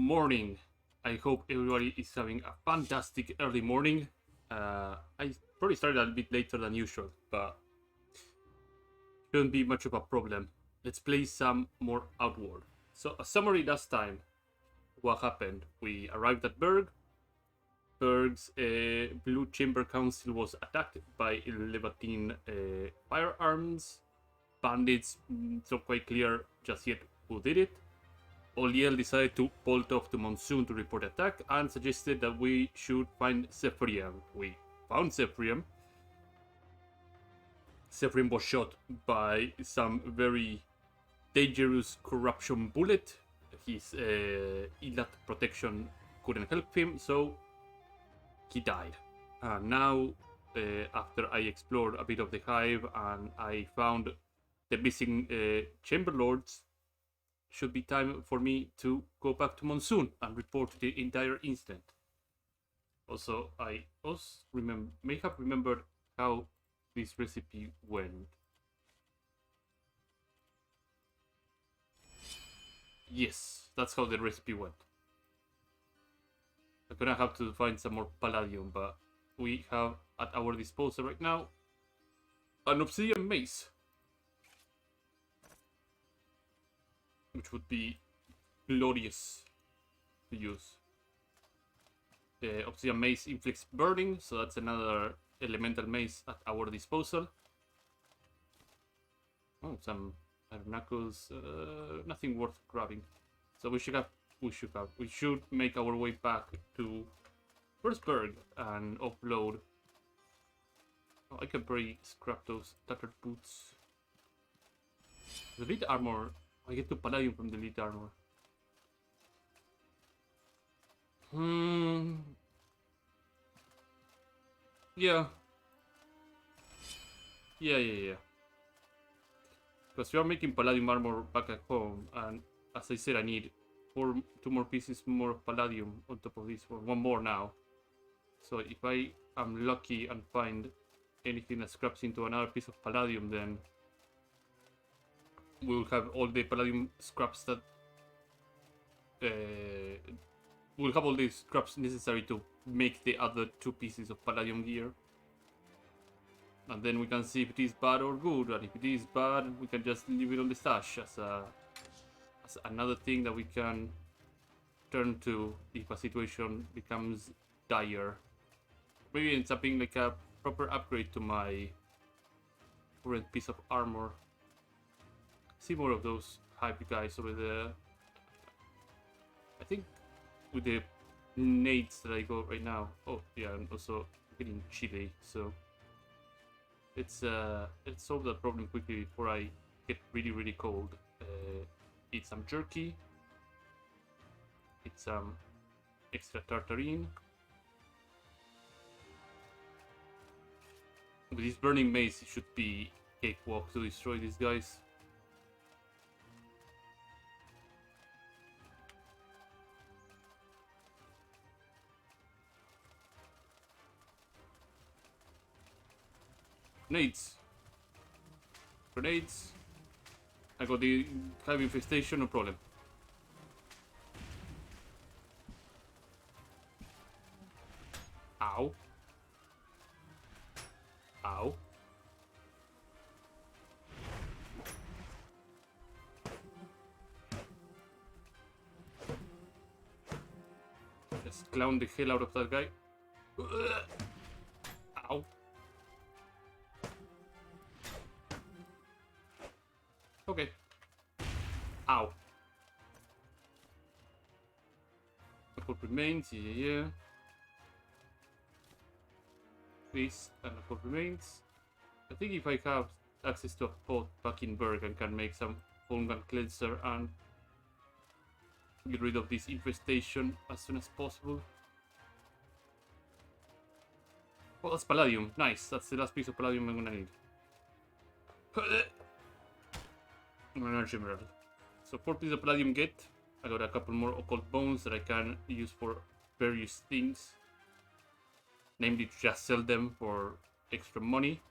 morning. I hope everybody is having a fantastic early morning. I probably started a bit later than usual, but shouldn't be much of a problem. Let's play some more Outward. So, a summary last time. What happened? We arrived at Berg. Berg's Blue Chamber Council was attacked by Levantine firearms. Bandits, it's not quite clear just yet who did it. Oliel decided to bolt off to Monsoon to report attack and suggested that we should find Zephyrium. We found Zephyrium. Zephyrium was shot by some very dangerous corruption bullet. His Ilat protection couldn't help him, so he died. Now, after I explored a bit of the hive and I found the missing chamber lords, should be time for me to go back to Monsoon and report the entire incident. Also, I also may have remembered how this recipe went. Yes, that's how the recipe went. I'm gonna have to find some more palladium, but we have at our disposal right now an obsidian mace, which would be glorious to use. The obsidian mace inflicts burning, so that's another elemental mace at our disposal. Oh, some knuckles, nothing worth grabbing. So we should make our way back to Berg and offload. Oh, I can probably scrap those tattered boots. The elite armor. I get 2 palladium from the elite armor. Yeah. Yeah. Because we are making palladium armor back at home, and as I said, I need 2 more pieces more of palladium on top of this one more now. So if I am lucky and find anything that scraps into another piece of palladium, then we'll have all the palladium scraps that we'll have all the scraps necessary to make the other 2 pieces of palladium gear. And then we can see if it is bad or good, and if it is bad, we can just leave it on the stash as another thing that we can turn to if a situation becomes dire. Maybe it's something like a proper upgrade to my current piece of armor. See more of those hype guys over there. I think with the nades that I got right now. Oh yeah, I'm also getting chilly, so let's solve that problem quickly before I get really cold. Eat some jerky. Eat some extra tartarine. With this burning mace, it should be cakewalk to destroy these guys. Grenades. I got the hive infestation, no problem. Ow. Just clown the hell out of that guy. Ow. Okay. Ow. A pot remains, yeah. This and a pot remains. I think if I have access to a pot back in Berg, I can make some fungal cleanser and get rid of this infestation as soon as possible. Oh, that's palladium. Nice. That's the last piece of palladium I'm gonna need. Energy emerald. So 4 pieces of palladium get. I got a couple more occult bones that I can use for various things. Namely to just sell them for extra money.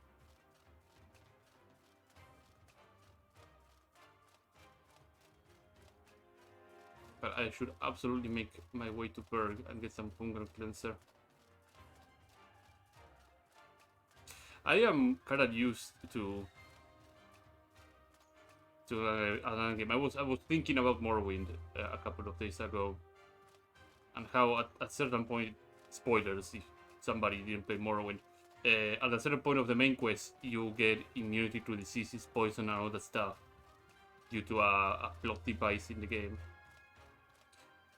But I should absolutely make my way to Berg and get some Hunger Cleanser. I am kind of used to another game. I was thinking about Morrowind a couple of days ago, and how at certain point, spoilers if somebody didn't play Morrowind, at a certain point of the main quest, you get immunity to diseases, poison, and all that stuff due to a plot device in the game.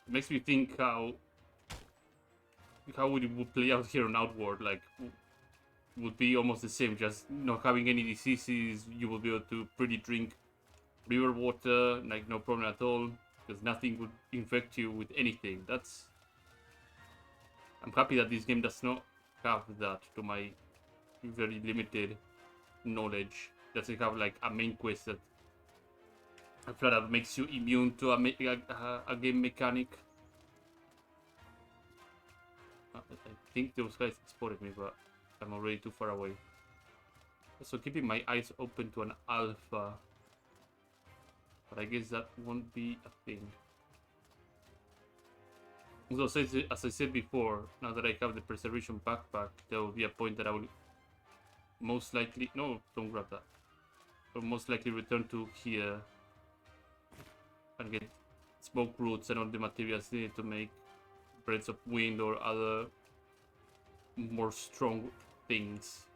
It makes me think how it would play out here on Outward. Like, would be almost the same, just not having any diseases. You will be able to pretty drink river water, like no problem at all, because nothing would infect you with anything. I'm happy that this game does not have that, to my very limited knowledge. Doesn't have like a main quest that flat out makes you immune to a game mechanic. I think those guys spotted me, but I'm already too far away. So keeping my eyes open to an alpha, but I guess that won't be a thing. So as I said before, now that I have the preservation backpack, there will be a point that I will most likely... No, don't grab that. I'll most likely return to here and get smoke roots and all the materials needed to make breads of wind or other more strong things.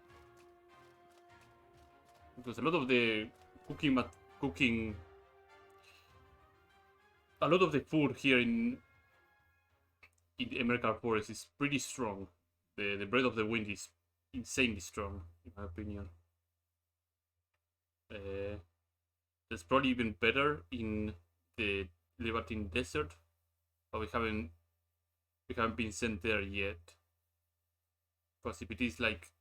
Because a lot of the a lot of the food here in the American forest is pretty strong. The bread of the wind is insanely strong, in my opinion. It's probably even better in the Levantine desert, but we haven't been sent there yet. Because if it is like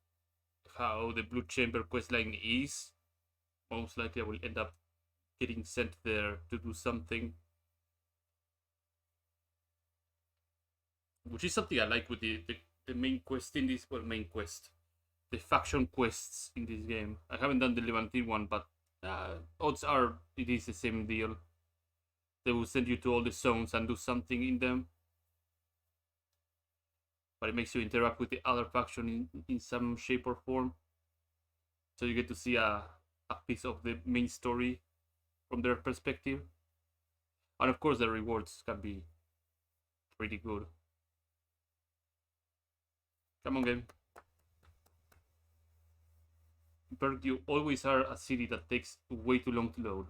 how the Blue Chamber questline is, most likely I will end up getting sent there to do something. Which is something I like with the main quest in this, well, main quest. The faction quests in this game. I haven't done the Levantine one, but odds are it is the same deal. They will send you to all the zones and do something in them. But it makes you interact with the other faction in some shape or form. So you get to see a piece of the main story from their perspective. And of course the rewards can be pretty good. Come on, game. Berg, you always are a city that takes way too long to load.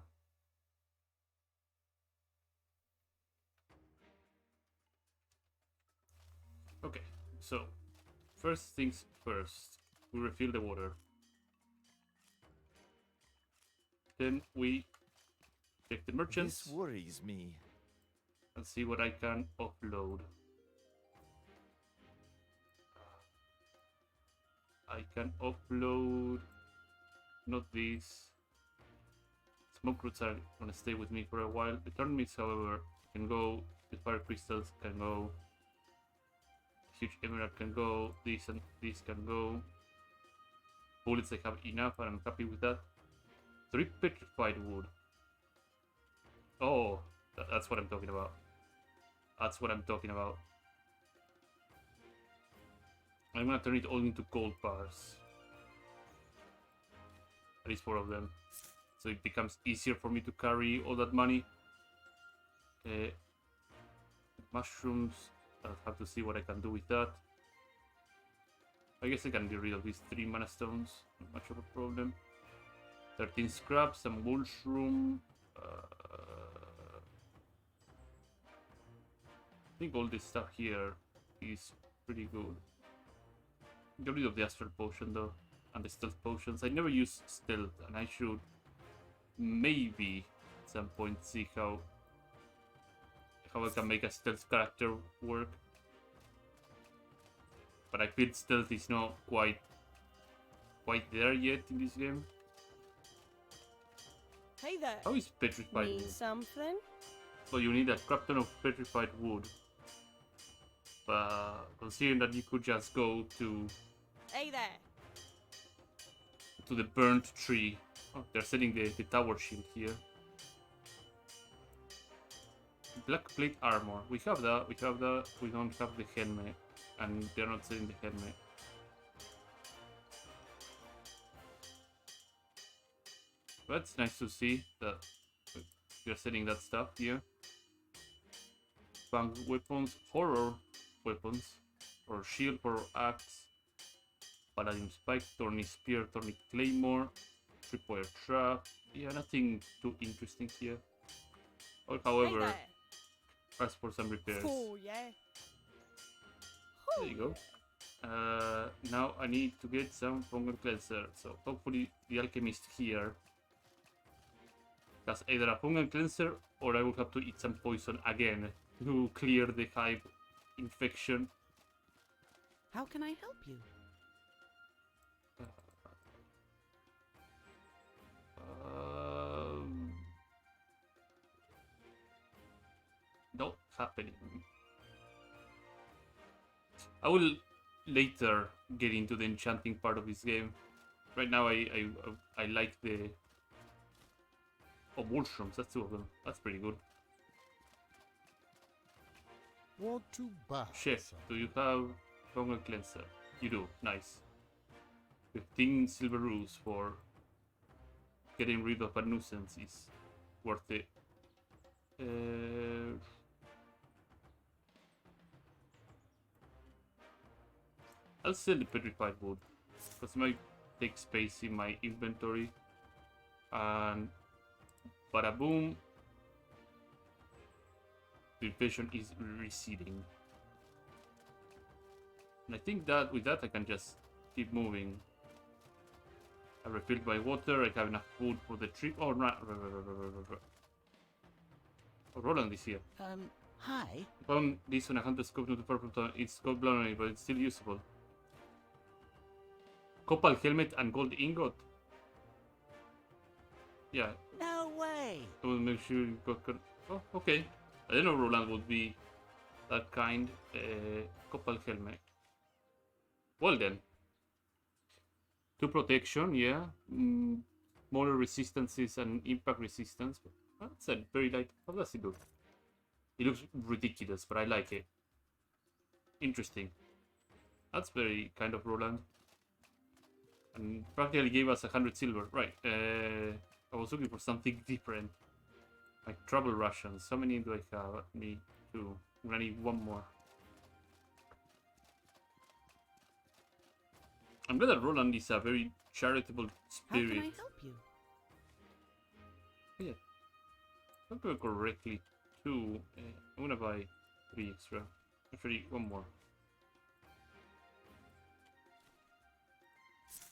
Okay, so first things first, we refill the water. Then we check the merchants. This worries me. And see what I can offload. I can offload not these. Smoke roots are gonna stay with me for a while. The turn mix, however, can go. The fire crystals can go. Huge emerald can go. These and these can go. Bullets, I have enough, and I'm happy with that. 3 petrified wood. Oh, that's what I'm talking about. That's what I'm talking about. I'm gonna turn it all into gold bars. At least 4 of them. So it becomes easier for me to carry all that money. Mushrooms. I'll have to see what I can do with that. I guess I can get rid of these 3 mana stones. Not much of a problem. 13 scrap, some mushroom. I think all this stuff here is pretty good. Get rid of the astral potion though, and the stealth potions. I never use stealth, and I should maybe at some point see how I can make a stealth character work. But I feel stealth is not quite there yet in this game. Hey there. How is petrified Need wood? something? So you need a crap ton of petrified wood. Considering that you could just go to Hey there. the burnt tree. Oh, they're setting the tower shield here. Black plate armor. We have that. We have that. We don't have the helmet, and they're not selling the helmet. But it's nice to see that you're selling that stuff here. Bang weapons, horror weapons, or shield, horror axe, paladin spike, thorny spear, thorny claymore, tripwire trap. Yeah, nothing too interesting here. Or, however, ask for some repairs. Oh, yeah. There you go. Now I need to get some fungal cleanser. So hopefully the alchemist here has either a fungal cleanser or I will have to eat some poison again to clear the hive infection. How can I help you? Not happening. I will later get into the enchanting part of this game. Right now I like the mushrooms. That's 2 of them. That's pretty good. Want to buy? Chef, do you have fungal cleanser? You do. Nice. 15 silver rules for getting rid of a nuisance is worth it. I'll sell the petrified wood because it might take space in my inventory. And bada boom, the inflation is receding. And I think that with that I can just keep moving. I refilled my water, I have enough food for the trip. Oh, Roland is here. Hi. I found this on a hunter scope, not the purple tone. It's gold blown, but it's still usable. Copal helmet and gold ingot. Yeah. No way. I will make sure you got. Oh, okay. I didn't know Roland would be that kind. Copal helmet. Well then. 2 protection, yeah. Smaller resistances and impact resistance. That's a very light. How does it look? It looks ridiculous, but I like it. Interesting. That's very kind of Roland. And practically gave us 100 silver. Right. I was looking for something different. Like trouble rations. How many do I have? Me 2. I'm gonna need 1 more. I'm glad that Roland is a very charitable spirit. How can I help you? Yeah. If I remember correctly, 2. I'm gonna buy 3 extra. Actually, 1 more.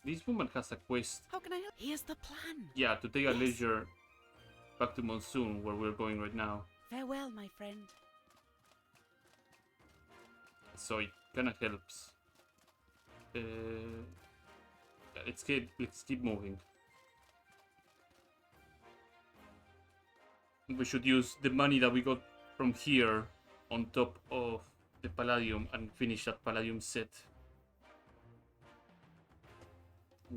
This woman has a quest. How can I help? Here's the plan. Yeah, to take a Yes. leisure back to Monsoon, where we're going right now. Farewell, my friend. So it kind of helps. Let's keep moving. We should use the money that we got from here on top of the Palladium and finish that Palladium set.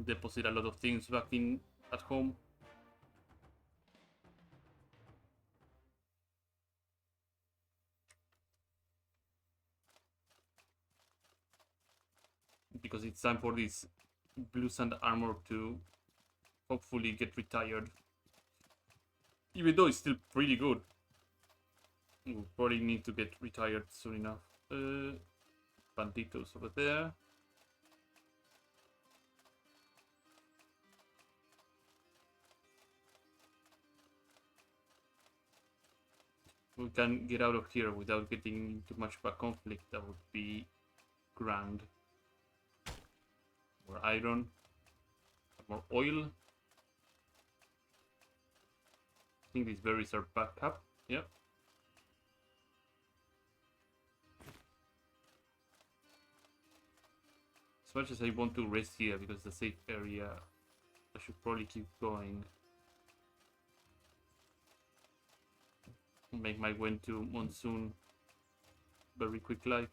Deposit a lot of things back in at home. Because it's time for this blue sand armor to hopefully get retired. Even though it's still pretty good. We'll probably need to get retired soon enough. Banditos over there. We can get out of here without getting into much of a conflict. That would be grand. More iron. More oil. I think these berries are back up. Yep. As much as I want to rest here because it's a safe area, I should probably keep going. Make my way to Monsoon very quick like.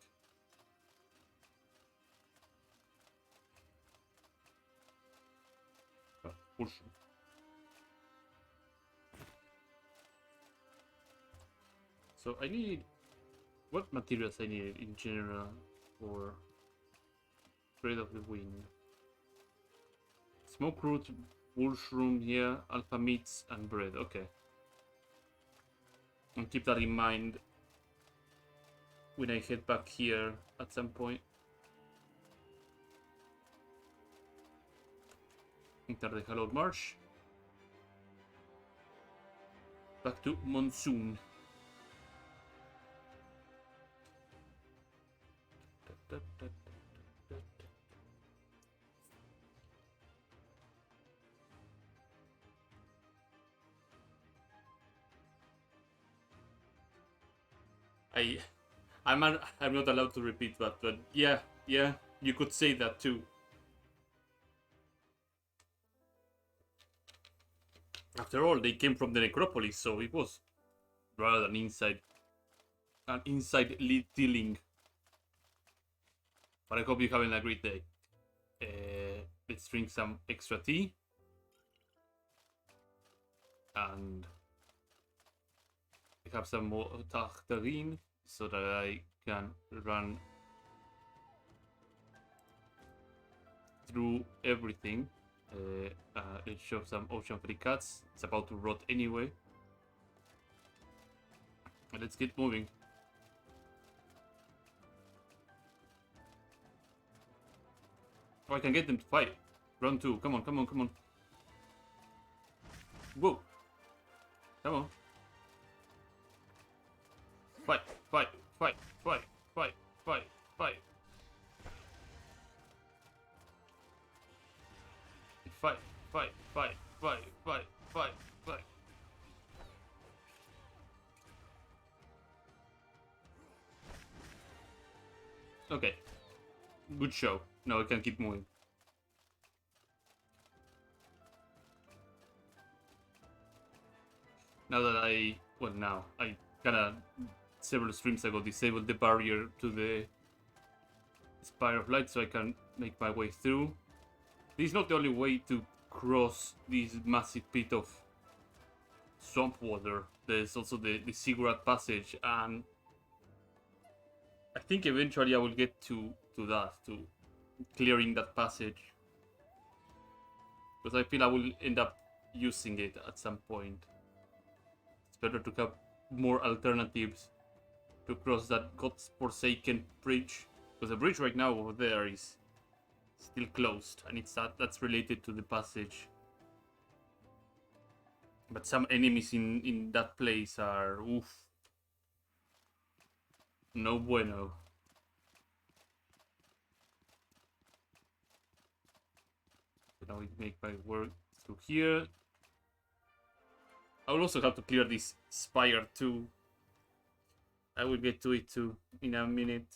Push. So I need... What materials I need in general for Bread of the Wind? Smoke root, mushroom here, alpha meats, and bread. Okay. And keep that in mind when I head back here at some point. Enter the Hallowed Marsh. Back to Monsoon. I'm not allowed to repeat that, but yeah, you could say that too. After all, they came from the necropolis, so it was rather an inside lead dealing. But I hope you're having a great day. Let's drink some extra tea. And I have some more tartarine so that I can run through everything. Let's show some ocean free cats. It's about to rot anyway. Let's get moving. Oh, I can get them to fight. Round 2. Come on, come on, come on. Whoa. Come on. Fight, fight, fight, fight, fight, fight, fight. Fight, fight, fight, fight, fight, fight, fight. Okay. Good show. Now I can keep moving. Now that I kinda several streams ago disabled the barrier to the Spire of Light so I can make my way through. This is not the only way to cross this massive pit of swamp water. There's also the Ziggurat passage, and I think eventually I will get to clearing that passage. Because I feel I will end up using it at some point. It's better to have more alternatives to cross that godforsaken bridge. Because the bridge right now over there is still closed, and that's related to the passage. But some enemies in that place are oof. No bueno. So now we make my work through here. I will also have to clear this spire too. I will get to it too in a minute.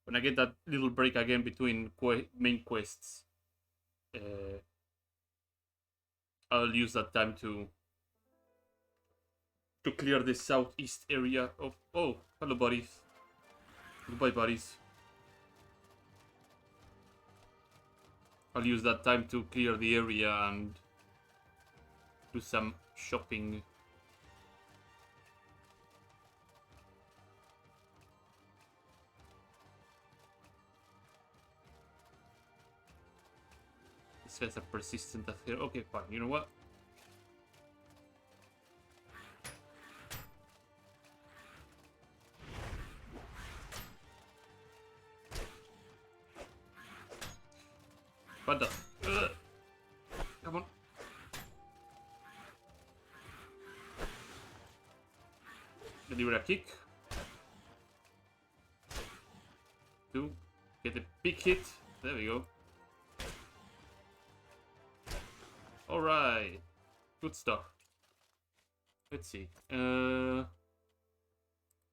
When I get that little break again between main quests, I'll use that time to clear the southeast area of... Oh, hello buddies. Goodbye buddies. I'll use that time to clear the area and do some shopping. These guys are persistent at here. Okay, fine. You know what? What the? Come on. Deliver a kick. 2. Get a big hit. There we go. Alright. Good stuff. Let's see.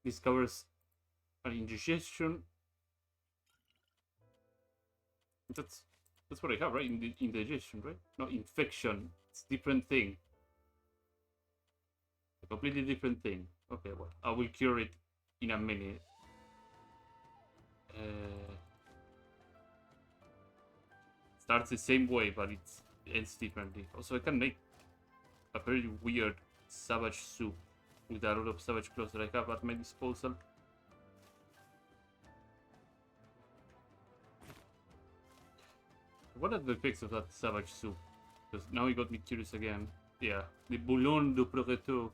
Discovers an indigestion. That's what I have, right? Indigestion, right? No, infection. It's a different thing. A completely different thing. Okay, well, I will cure it in a minute. Starts the same way, but it ends differently. Also, I can make a very weird savage soup. with a lot of savage claws that I have at my disposal. What are the effects of that savage soup? Because now he got me curious again. Yeah, the Bouillon de Progeto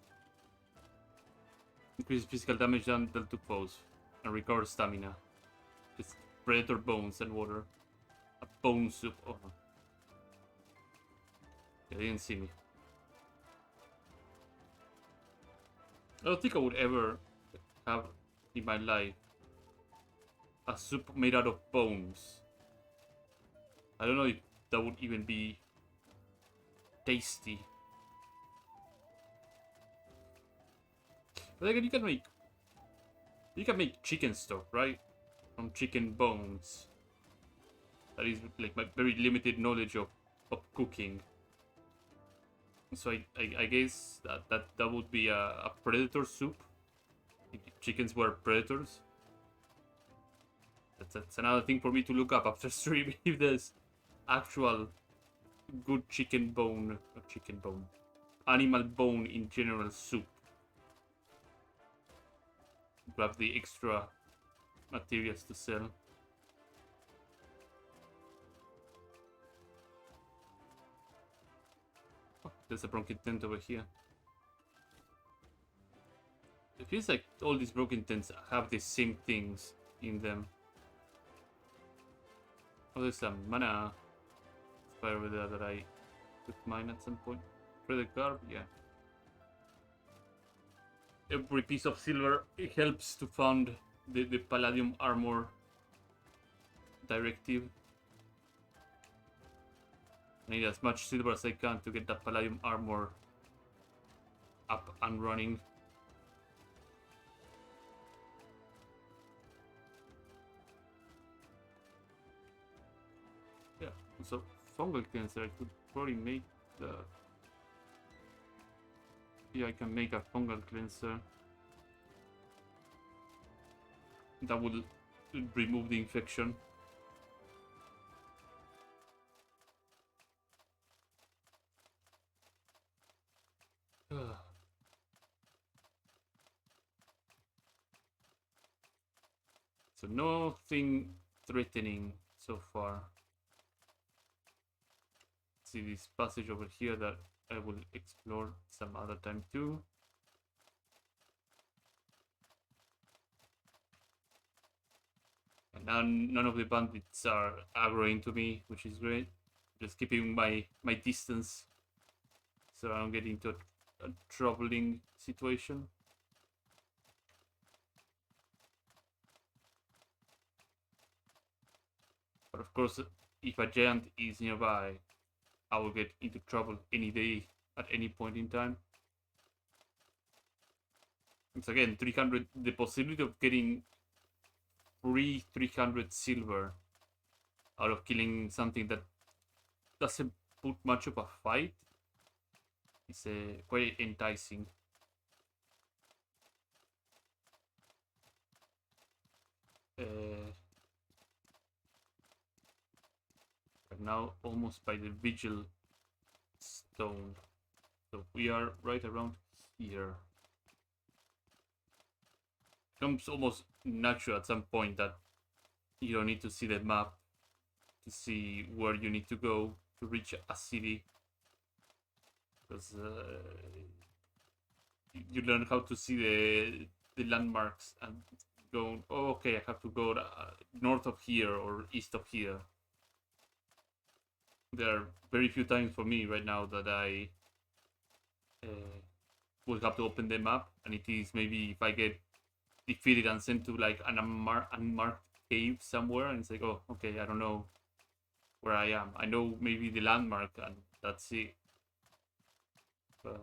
increases physical damage done dealt to foes and recovers stamina. It's predator bones and water. A bone soup. Oh no. They didn't see me. I don't think I would ever have in my life a soup made out of bones. I don't know if that would even be tasty. But again, you can make chicken stock, right? From chicken bones. That is like my very limited knowledge of cooking. So I guess that would be a predator soup. If chickens were predators. That's another thing for me to look up after stream. If there's actual good chicken bone, not chicken bone, animal bone in general soup. Grab the extra materials to sell. Oh, there's a broken tent over here. It feels like all these broken tents have the same things in them. Oh, there's some mana fire over there that I could mine at some point. Credit card, yeah. Every piece of silver, it helps to fund the Palladium armor directive. I need as much silver as I can to get that Palladium armor up and running. Yeah, so fungal cleanser, I could probably make the... Yeah, I can make a fungal cleanser. That will remove the infection. So nothing threatening so far. See this passage over here that I will explore some other time too. And now none of the bandits are aggroing to me, which is great. Just keeping my distance so I don't get into a troubling situation. But of course, if a giant is nearby, I will get into trouble any day, at any point in time. It's again 300. The possibility of getting free 300 silver out of killing something that doesn't put much of a fight is quite enticing. But now almost by the Vigil Stone. So we are right around here. It becomes almost natural at some point that you don't need to see the map to see where you need to go to reach a city. Because you learn how to see the landmarks and go, oh, okay, I have to go north of here or east of here. There are very few times for me right now that I will have to open the map, and it is maybe if I get defeated and sent to like an unmarked cave somewhere, and it's like, oh, okay, I don't know where I am. I know maybe the landmark, and that's it. But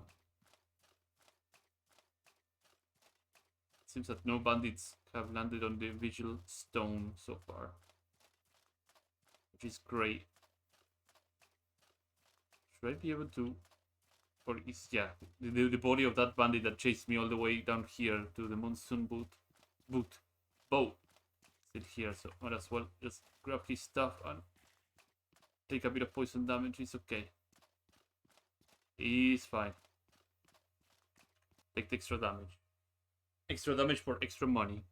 it seems that no bandits have landed on the Vigil Stone so far, which is great. Should I be able to, or is, yeah, the body of that bandit that chased me all the way down here to the monsoon boat still here, so might as well just grab his stuff and take a bit of poison damage. It's okay. He's fine. Take the extra damage. Extra damage for extra money.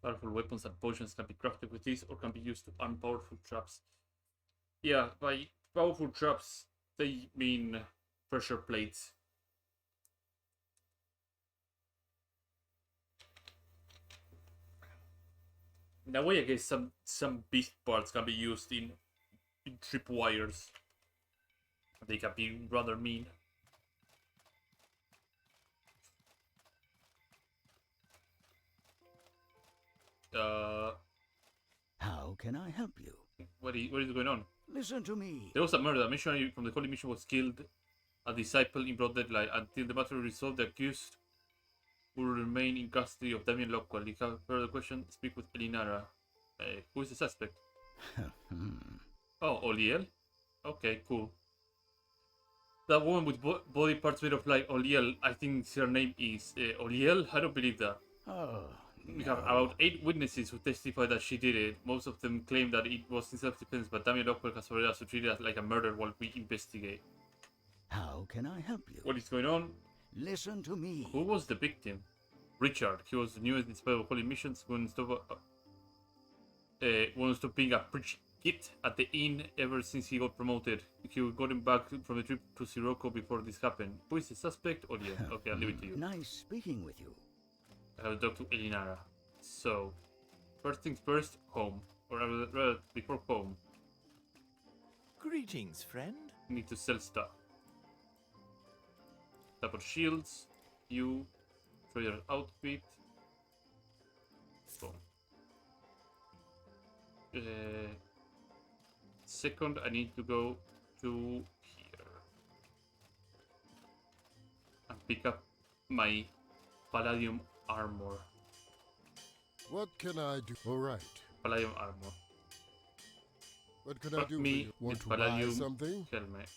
Powerful weapons and potions can be crafted with this or can be used to unpowerful traps. Yeah, by powerful traps, they mean pressure plates. In a way, I guess some beast parts can be used in tripwires. They can be rather mean. How can I help you? What is going on? Listen to me. There was a murder. A missionary from the Holy Mission was killed. A disciple in broad daylight. Until the matter is resolved, the accused will remain in custody of Damien Lockwell. If you have further questions, speak with Elinara. Who is the suspect? Oh, Oliel? Okay, cool. That woman with body parts made of like Oliel, I think her name is Oliel? I don't believe that. Oh, We have about 8 witnesses who testify that she did it. Most of them claim that it was in self-defense, but Damien Lockwell has ordered us to treat it like a murder while we investigate. how can I help you? What is going on? Listen to me. Who was the victim? Richard. He was the newest inspector of Holy Missions when wants to being a preach kid at the inn ever since he got promoted. He got him back from the trip to Sirocco before this happened. Who is the suspect? Oh yeah, okay, I'll leave it to you. Nice speaking with you. I have to talk to Elinara. So, first things first, home. Or rather, before home, Greetings, friend. you need to sell stuff. Tap on shields, you, trader outfit. Boom. Second, I need to go to here and pick up my palladium armor. What can I do? All right. Palladium armor. What can I Fuck do for me you? Want with to buy palladium something? helmet.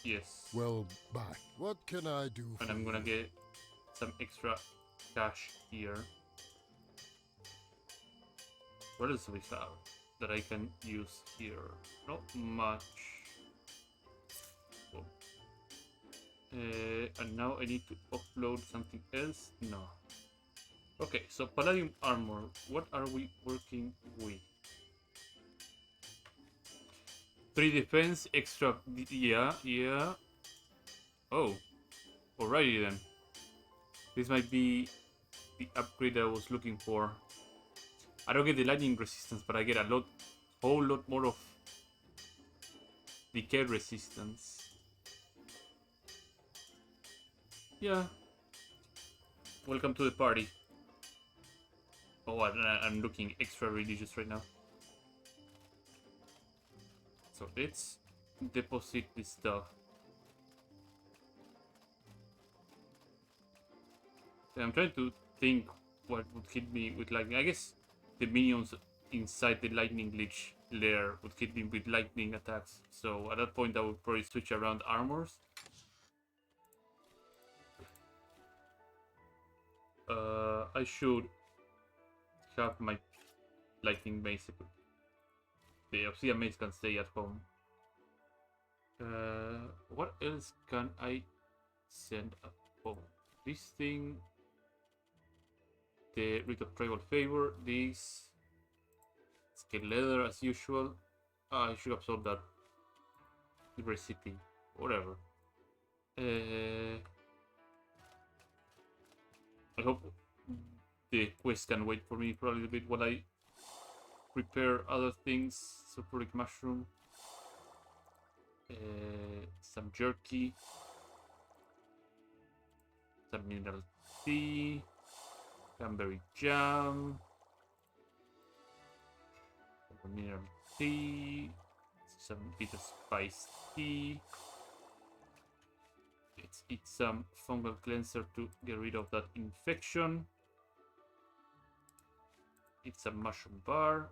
Yes. Well, buy. What can I do for And I'm gonna you? get some extra cash here. What else do we have that I can use here? Not much. Oh. And now I need to upload something else? No. Okay, so Palladium armor. What are we working with? 3 defense, extra. Yeah. Oh. Alrighty then. This might be the upgrade I was looking for. I don't get the lightning resistance, but I get a whole lot more of decay resistance. Yeah. Welcome to the party. Oh, I'm looking extra religious right now. So let's deposit this stuff. I'm trying to think what would hit me with lightning. I guess the minions inside the lightning glitch lair would hit me with lightning attacks. So at that point I would probably switch around armors. I should have my lightning mace. The obsidian mace can stay at home. What else can I send at home? This thing. The Rite of Tribal Favor, this scale leather as usual. I should absorb that recipe, whatever. I hope the quest can wait for me for a little bit while I prepare other things. Sulfuric mushroom, some jerky, some mineral tea. Cranberry jam, some mineral tea, some bitter spice tea. Let's eat some fungal cleanser to get rid of that infection. Eat some mushroom bar.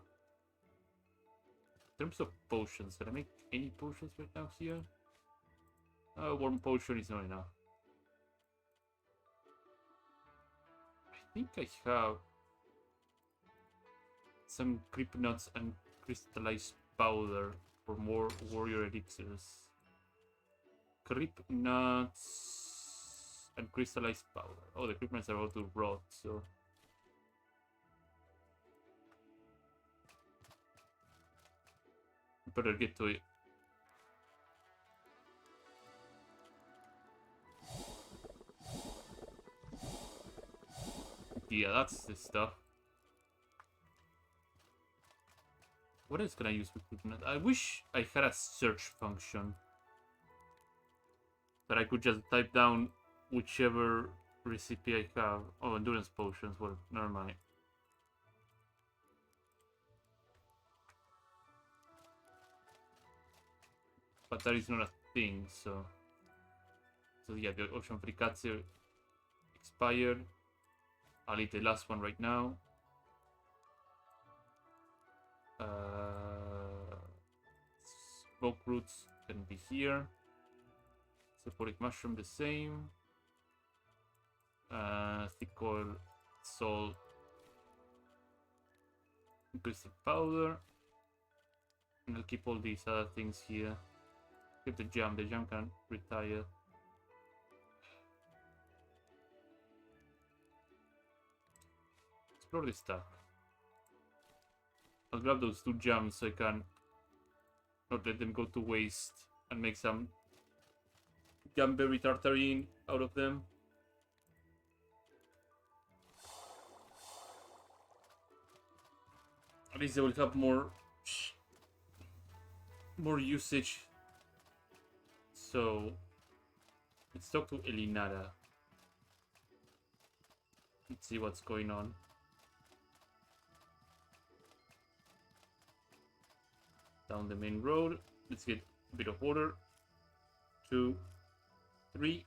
In terms of potions, can I make any potions right now here? Warm potion is not enough. I think I have some creep nuts and crystallized powder for more warrior elixirs. Creep nuts and crystallized powder. Oh, the creep nuts are about to rot, so... better get to it. Yeah, that's the stuff. What else can I use with creep nuts? I wish I had a search function. That I could just type down whichever recipe I have. Oh, endurance potions. Well, never mind. But that is not a thing, so... So yeah, the Ocean Free Katsu expired. I'll eat the last one right now. Smoke roots can be here. Sulfuric mushroom the same. Thick oil, salt, crystal powder. And I'll keep all these other things here. Keep the jam can retire. Explore this stuff. I'll grab those 2 jams so I can not let them go to waste and make some Gamberry tartarine out of them. At least they will have more usage. So let's talk to Elinara. Let's see what's going on. Down the main road. Let's get a bit of water. 2, 3.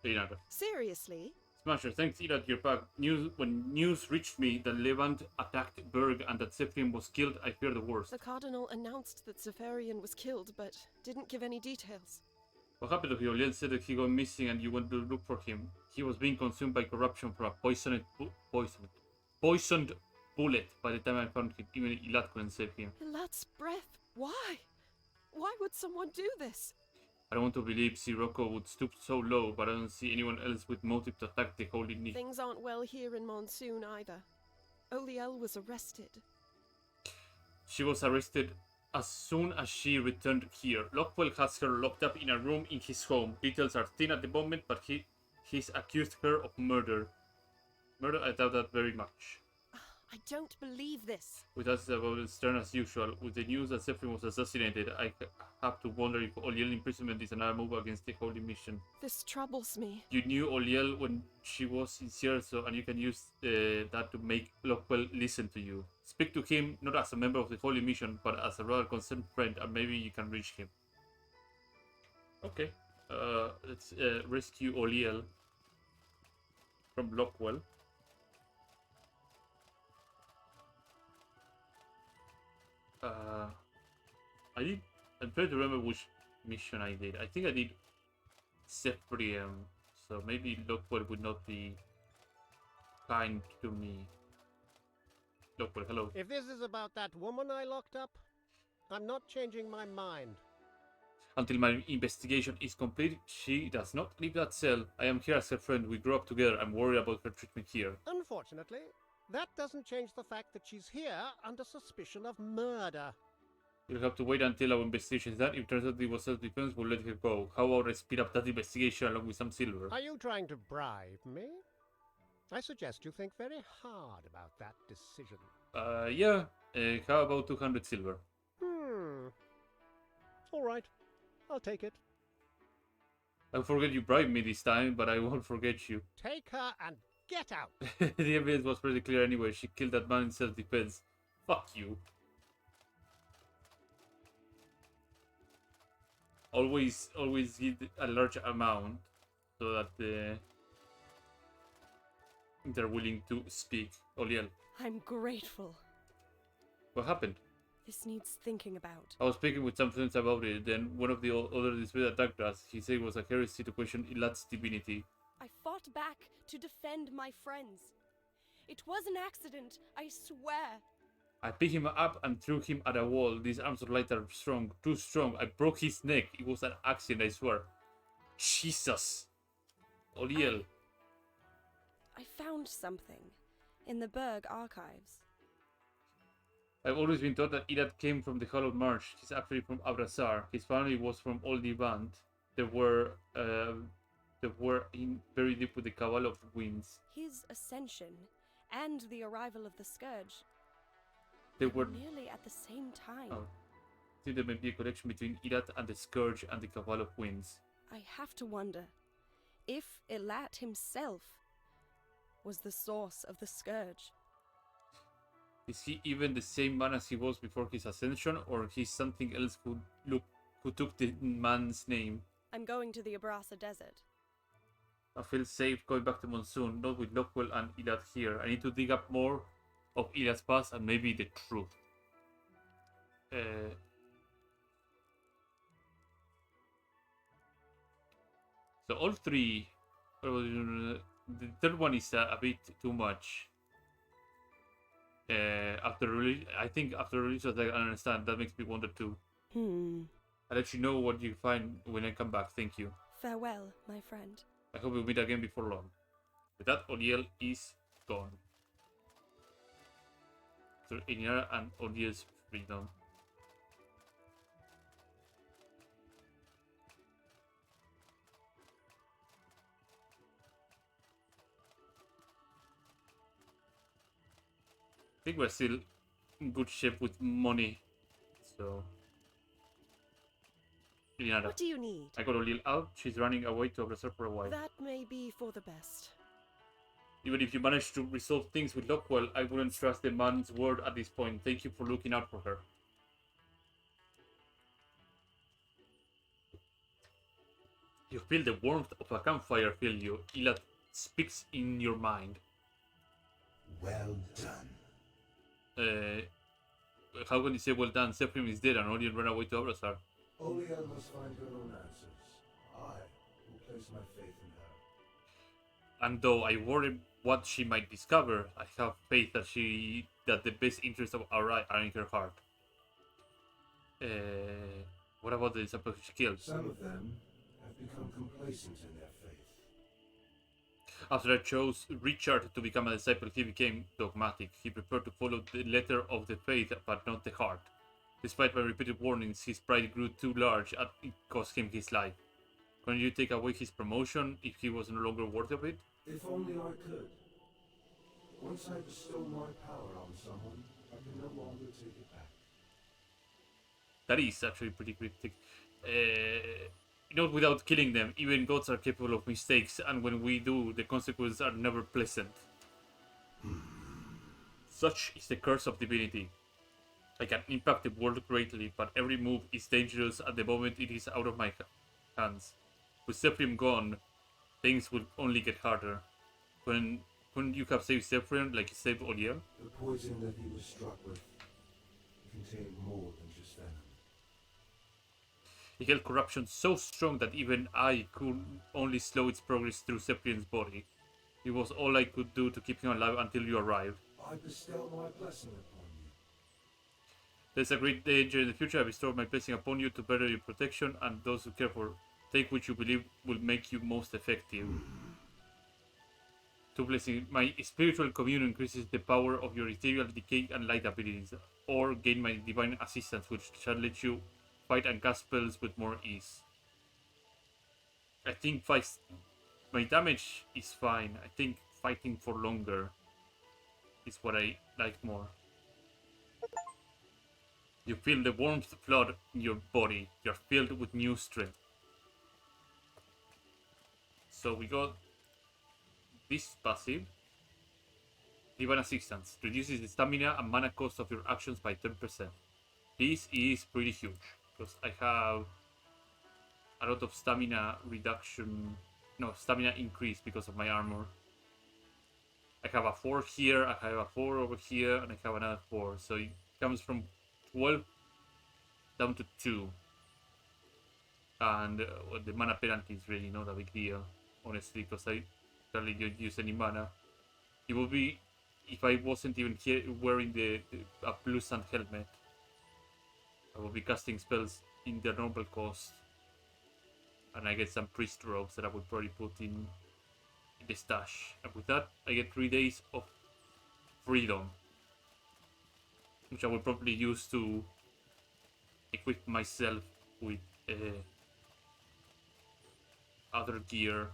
Elinara. Seriously? Smasher, thanks Ida to your pack. When news reached me that Levant attacked Berg and that Zephyrin was killed, I feared the worst. The Cardinal announced that Zephyrian was killed, but didn't give any details. What happened to him? Oliel said that he got missing and you went to look for him. He was being consumed by corruption from a poisoned bullet by the time I found him. Even Ilat couldn't save him. Ilat's breath? Why? Why would someone do this? I don't want to believe Sirocco would stoop so low, but I don't see anyone else with motive to attack the Holy Niche. Things aren't well here in Monsoon either. Oliel was arrested. She was arrested as soon as she returned here. Lockwell has her locked up in a room in his home. Details are thin at the moment, but he's accused her of murder. Murder, I doubt that very much. I don't believe this. With us about stern as usual. With the news that Zephyrin was assassinated, I have to wonder if Oliel imprisonment is another move against the Holy Mission. This troubles me. You knew Oliel when she was in Cierzo, and you can use that to make Lockwell listen to you. Speak to him not as a member of the Holy Mission, but as a rather concerned friend, and maybe you can reach him. Okay. Let's rescue Oliel from Lockwell. I'm trying to remember which mission I did. I think I did Zephyrian, so maybe Lockwell would not be kind to me. Lockwell, hello. If this is about that woman I locked up, I'm not changing my mind. Until my investigation is complete, she does not leave that cell. I am here as her friend. We grew up together. I'm worried about her treatment here. Unfortunately, that doesn't change the fact that she's here under suspicion of murder. You'll have to wait until our investigation is done. If it turns out it was self-defense, we'll let her go. How about I speed up that investigation along with some silver? Are you trying to bribe me? I suggest you think very hard about that decision. Yeah. How about 200 silver? All right. I'll take it. I'll forget you bribed me this time, but I won't forget you. Take her and get out. The evidence was pretty clear anyway. She killed that man in self-defense. Fuck you. Always give a large amount so that they're willing to speak. Oliel, I'm grateful. what happened? This needs thinking about. I was speaking with some friends about it, then one of the other disputes attacked us. He said it was a heresy to question Ilat's divinity. I fought back to defend my friends. It was an accident, I swear. I picked him up and threw him at a wall. These arms of light are strong, too strong. I broke his neck. It was an accident, I swear. Jesus. Oliel. I found something in the Berg archives. I've always been taught that Ilat came from the Hollowed Marsh. He's actually from Abrasar. His family was from Old Levant. They were in very deep with the Cabal of Winds. His ascension and the arrival of the Scourge They were nearly at the same time. Oh. I think there may be a connection between Ilat and the Scourge and the Cabal of Winds. I have to wonder if Ilat himself was the source of the Scourge. Is he even the same man as he was before his ascension, or he's something else who took the man's name? I'm going to the Abrasa Desert. I feel safe going back to Monsoon, not with Lockwell and Ilat here. I need to dig up more of Ilat's past and maybe the truth. So all three. The third one is a bit too much. I think after release, I understand. That makes me wonder too. I'll let you know what you find when I come back. Thank you. Farewell, my friend. I hope we'll meet again before long. With that, Oliel is gone. So Inara and Oliel's freedom. I think we're still in good shape with money. So Inara. What do you need? I got Oliel out. She's running away to Abrasar for a while. That may be for the best. Even if you manage to resolve things with Lockwell, I wouldn't trust the man's word at this point. Thank you for looking out for her. You feel the warmth of a campfire fill you. Ilat speaks in your mind. Well done. How can you say well done? Sephrim is dead and Orion ran away to Abrasar. Oliel must find her own answers. I will place my faith in her. And though I worry what she might discover, I have faith that the best interests of Arai are in her heart. What about the disciples she killed? Some of them have become complacent in their faith. After I chose Richard to become a disciple, he became dogmatic. He preferred to follow the letter of the faith, but not the heart. Despite my repeated warnings, his pride grew too large and it cost him his life. Couldn't you take away his promotion if he was no longer worthy of it? If only I could. Once I bestow my power on someone, I can no longer take it back. That is actually pretty cryptic. Not without killing them. Even gods are capable of mistakes, and when we do, the consequences are never pleasant. Such is the curse of divinity. I can impact the world greatly, but every move is dangerous at the moment it is out of my hands. With Sephrim gone, things will only get harder. Couldn't you have saved Sephrim like you saved Oliel? The poison that he was struck with contained more than just venom. He held corruption so strong that even I could only slow its progress through Sephrim's body. It was all I could do to keep him alive until you arrived. I bestow my blessing upon you. There's a great danger in the future. I bestow my blessing upon you to better your protection and those who care for. Take which you believe will make you most effective. To blessing, my spiritual communion increases the power of your ethereal decay and light abilities, or gain my divine assistance, which shall let you fight and cast spells with more ease. I think my damage is fine. I think fighting for longer is what I like more. You feel the warmth flood in your body. You're filled with new strength. So we got this passive. Divine Assistance. Reduces the stamina and mana cost of your actions by 10%. This is pretty huge, because I have a lot of stamina reduction. No, stamina increase because of my armor. I have a 4 here, I have a 4 over here, and I have another 4. So it comes from 12 down to 2. And well, the mana penalty is really not a big deal, honestly, because I barely don't use any mana. It would be if I wasn't even here wearing a blue sun helmet. I will be casting spells in their normal cost. And I get some priest robes that I would probably put in the stash. And with that, I get 3 days of freedom, which I will probably use to equip myself with other gear.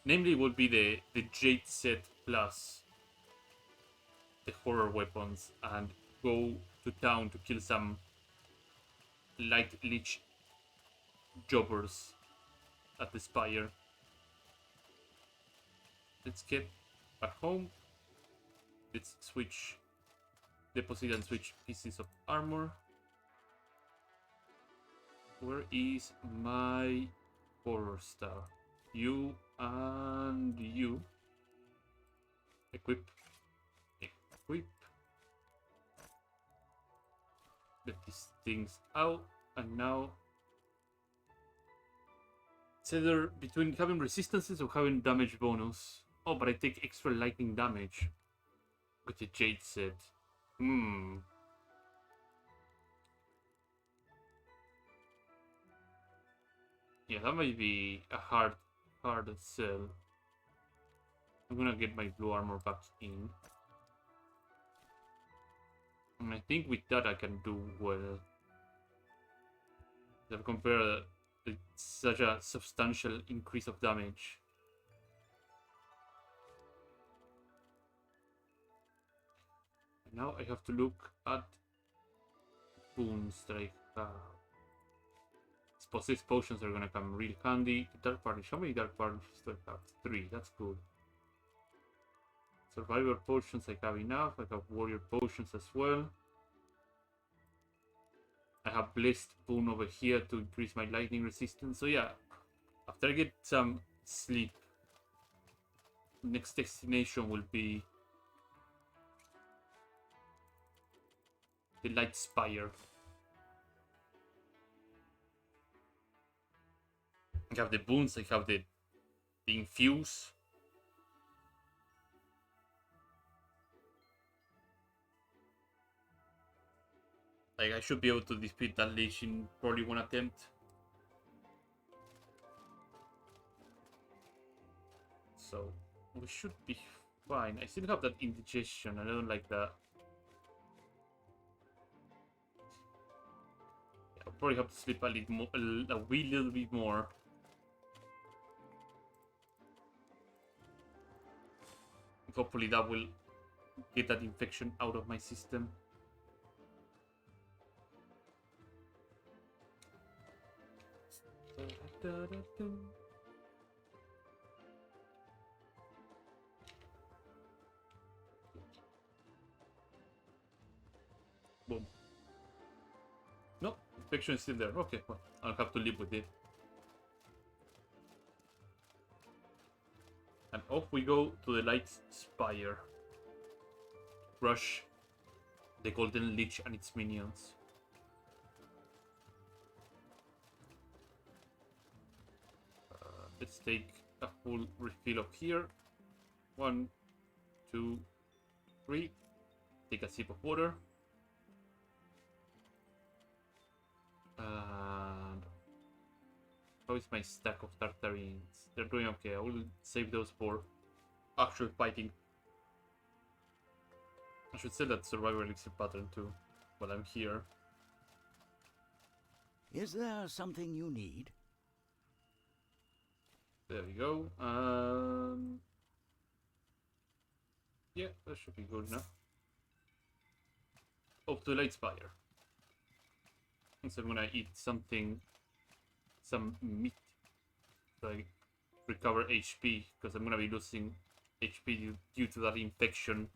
Namely, would be the Jade set plus the horror weapons, and go to town to kill some light lich jobbers at the spire. Let's get back home. Let's switch, deposit and switch pieces of armor. Where is my horror star? You and you. Equip. Equip. Get these things out, and now it's either between having resistances or having damage bonus. Oh, but I take extra lightning damage with the Jade set. Yeah, that might be a hard sell. I'm gonna get my blue armor back in. And I think with that I can do well. I've compared such a substantial increase of damage. Now I have to look at boons that I have. Possessed potions are gonna come real handy. Dark Varnish. How many Dark Varnishes do I have? 3. That's good. Survivor potions I have enough. I have warrior potions as well. I have blessed boon over here to increase my lightning resistance. So yeah, after I get some sleep, next destination will be the Light Spire. I have the boons, I have the infuse. Like, I should be able to defeat that lich in probably one attempt. So we should be fine. I still have that indigestion, I don't like that. Yeah, I'll probably have to sleep a little more, a wee little bit more. Hopefully that will get that infection out of my system. Boom. No, infection is still there. Okay, well, I'll have to live with it. And off we go to the Light Spire. Rush the Golden Lich and its minions. Let's take a full refill of here. 1, 2, 3. Take a sip of water. And how is my stack of Tartarines? They're doing okay. I will save those for actual fighting. I should say that survival elixir pattern too, while I'm here. Is there something you need? There we go. Yeah, that should be good enough. Off to the Light Spire. And so I'm gonna eat something, some meat, so I recover HP, because I'm gonna be losing HP due to that infection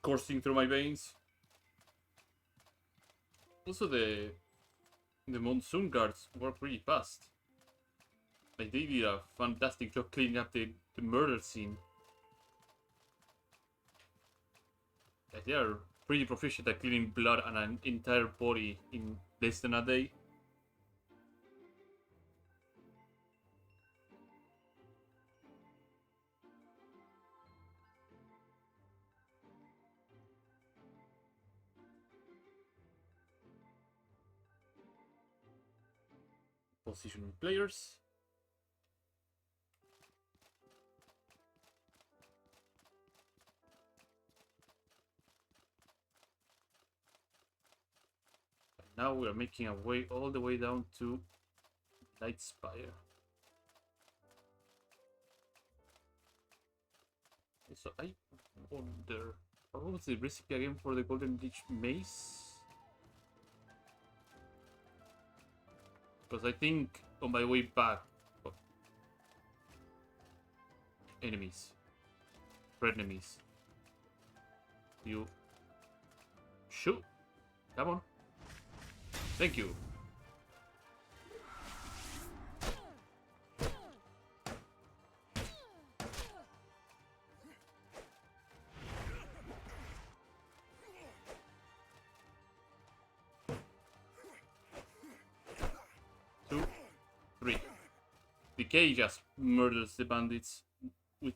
coursing through my veins. Also, the monsoon guards work really fast. Like, they did a fantastic job cleaning up the murder scene. They are pretty proficient at cleaning blood and an entire body in less than a day. Positioning players. Now we are making our way all the way down to Lightspire. So I wonder, what was the recipe again for the Golden Lich Mace? Because I think on my way back, oh, enemies, red enemies, you shoot, come on, thank you. Two, three. Decay just murders the bandits with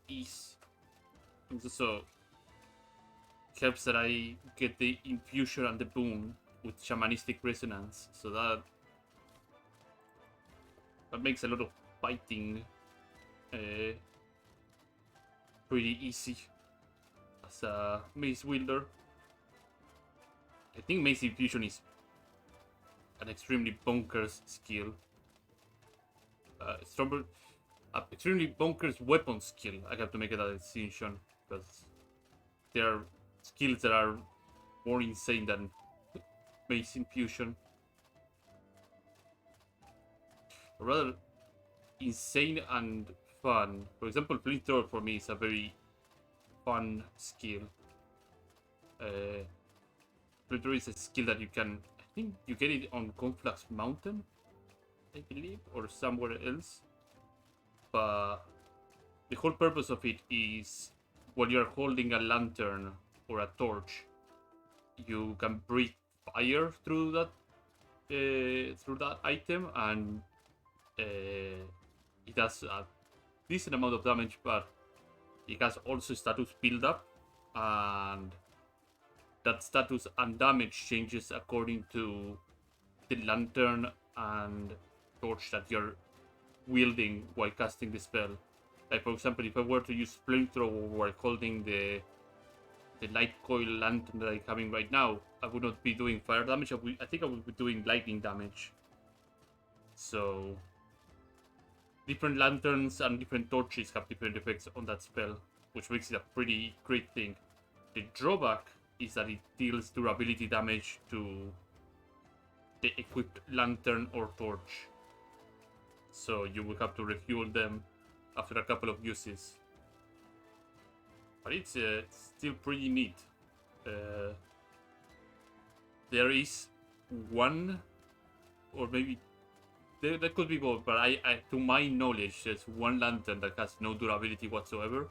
ease. And so it helps that I get the infusion and the boon with shamanistic resonance, so that makes a lot of fighting pretty easy as a mace wielder. I think mace infusion is an extremely bonkers skill. Extremely bonkers weapon skill. I have to make that distinction because there are skills that are more insane than mace infusion. Or rather, insane and fun. For example, flamethrower for me is a very fun skill. Flamethrower is a skill that you can, I think you get it on Conflux Mountain, I believe, or somewhere else. But the whole purpose of it is when you're holding a lantern or a torch, you can breathe fire through that item, and it does a decent amount of damage, but it has also status build up, and that status and damage changes according to the lantern and torch that you're wielding while casting the spell. Like, for example, if I were to use flamethrower while holding the light coil lantern that I'm having right now, I would not be doing fire damage. I think I would be doing lightning damage. So different lanterns and different torches have different effects on that spell, which makes it a pretty great thing. The drawback is that it deals durability damage to the equipped lantern or torch, so you will have to refuel them after a couple of uses. But it's still pretty neat. There is one, or maybe there could be both, but I to my knowledge, there's one lantern that has no durability whatsoever.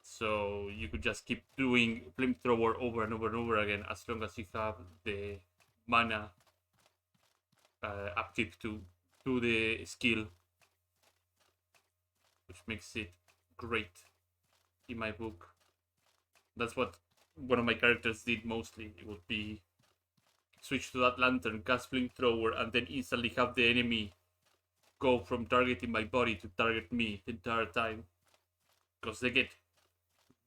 So you could just keep doing flamethrower over and over and over again as long as you have the mana upkeep to the skill, which makes it great in my book. That's what one of my characters did mostly. It would be switch to that lantern, cast flamethrower, and then instantly have the enemy go from targeting my body to target me the entire time, because they get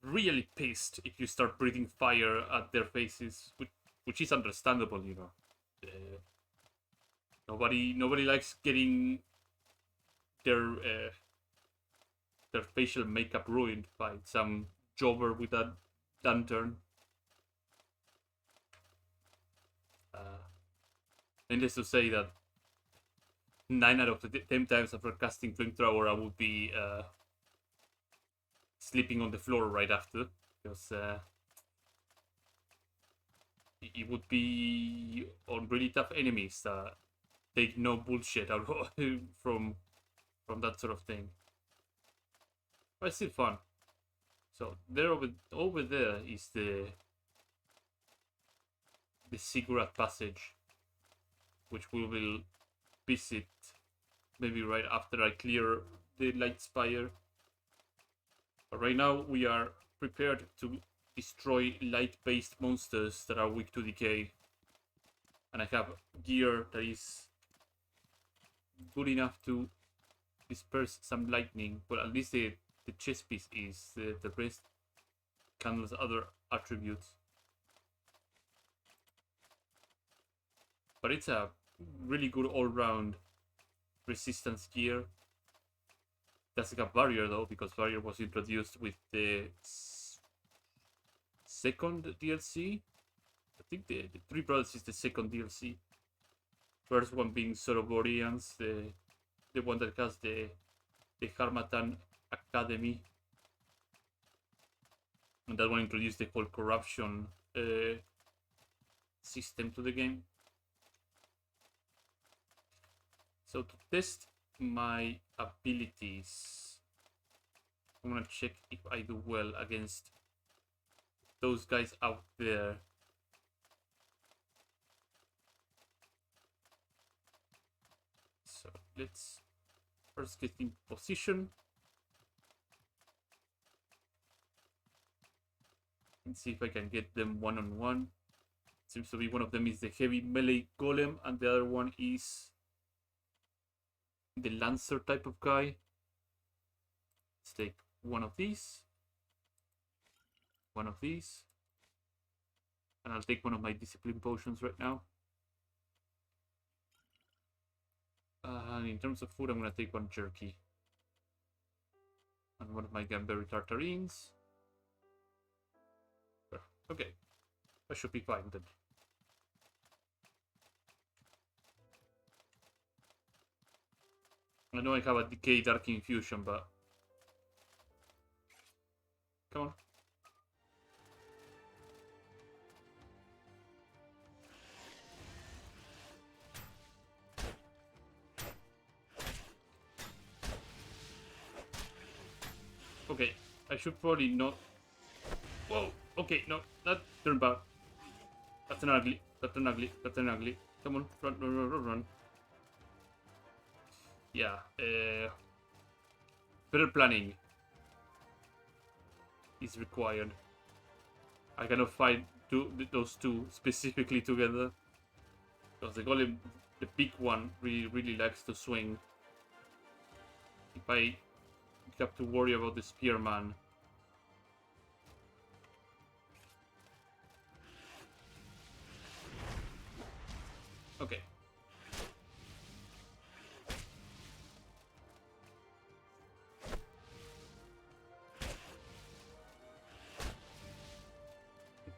really pissed if you start breathing fire at their faces, which is understandable, you know. Nobody likes getting their facial makeup ruined by some jobber with a lantern. Needless to say that 9 out of the 10 times after casting flamethrower, I would be sleeping on the floor right after, because it would be on really tough enemies that take no bullshit out from that sort of thing. But it's still fun. So there over there is the Ziggurat passage, which we will visit maybe right after I clear the Light Spire. But right now we are prepared to destroy light-based monsters that are weak to decay. And I have gear that is good enough to disperse some lightning, but at least the chest piece is. The rest handles other attributes. But it's a really good all-round resistance gear. Doesn't have barrier though, because barrier was introduced with the second DLC. I think the Three Brothers is the second DLC. First one being Soroborians, the one that has the Harmatan Academy. And that one introduced the whole corruption system to the game. So to test my abilities, I'm gonna check if I do well against those guys out there. So let's first get in position and see if I can get them one-on-one. Seems to be one of them is the heavy melee golem and the other one is the lancer type of guy. Let's take one of these, and I'll take one of my discipline potions right now. And in terms of food, I'm gonna take one jerky and one of my Gamberry tartarines. Okay, that should be fine then. I know I have a Decay Dark Infusion, but come on. Okay, I should probably not. Whoa, okay, no, that turned bad. That's an ugly. Come on, run. Yeah, better planning is required. I cannot fight those two specifically together, because the golem, the big one, really likes to swing. If I have to worry about the spearman. Okay.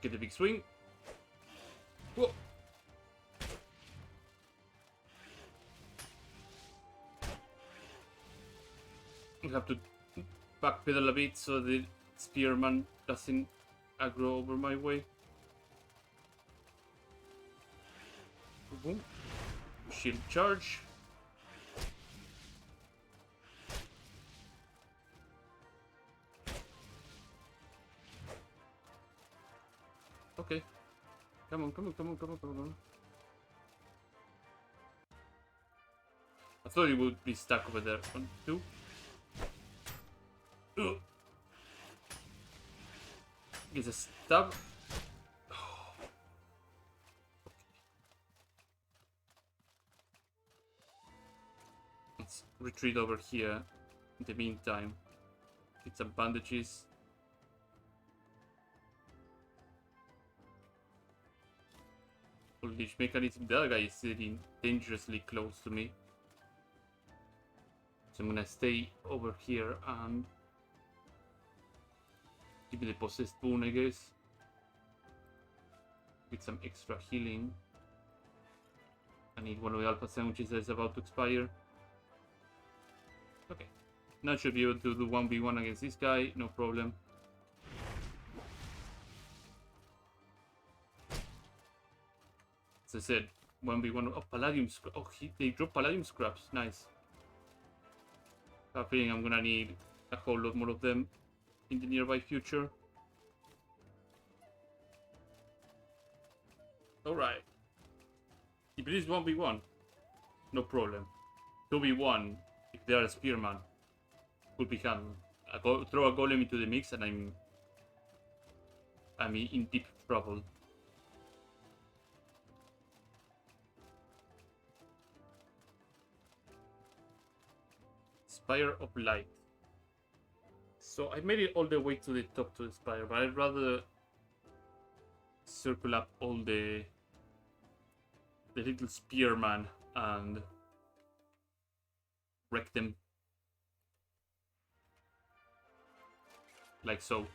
Get the big swing. Whoa. You have to backpedal a bit so the spearman doesn't aggro over my way. Boom. Shield charge. Okay. Come on. I thought it would be stuck over there. 1, 2. Ugh. Gets a stab. Let's retreat over here in the meantime. Get some bandages. Leash mechanism. The other guy is sitting dangerously close to me. So I'm gonna stay over here and give me the possessed boon, I guess. With some extra healing. I need one of the alpha sandwiches that is about to expire. Okay. Now I should be able to do 1v1 against this guy, no problem. As I said, 1v1. Oh, palladium scrap. Oh, they drop palladium scraps. Nice. I have a feeling I'm gonna need a whole lot more of them. in the nearby future. Alright. If it is 1v1, no problem. 2v1, if they are a spearman, could become throw a golem into the mix and I'm in deep trouble. Spire of Light. So I made it all the way to the top to the spire, but I'd rather circle up all the little spearman and wreck them. Like so.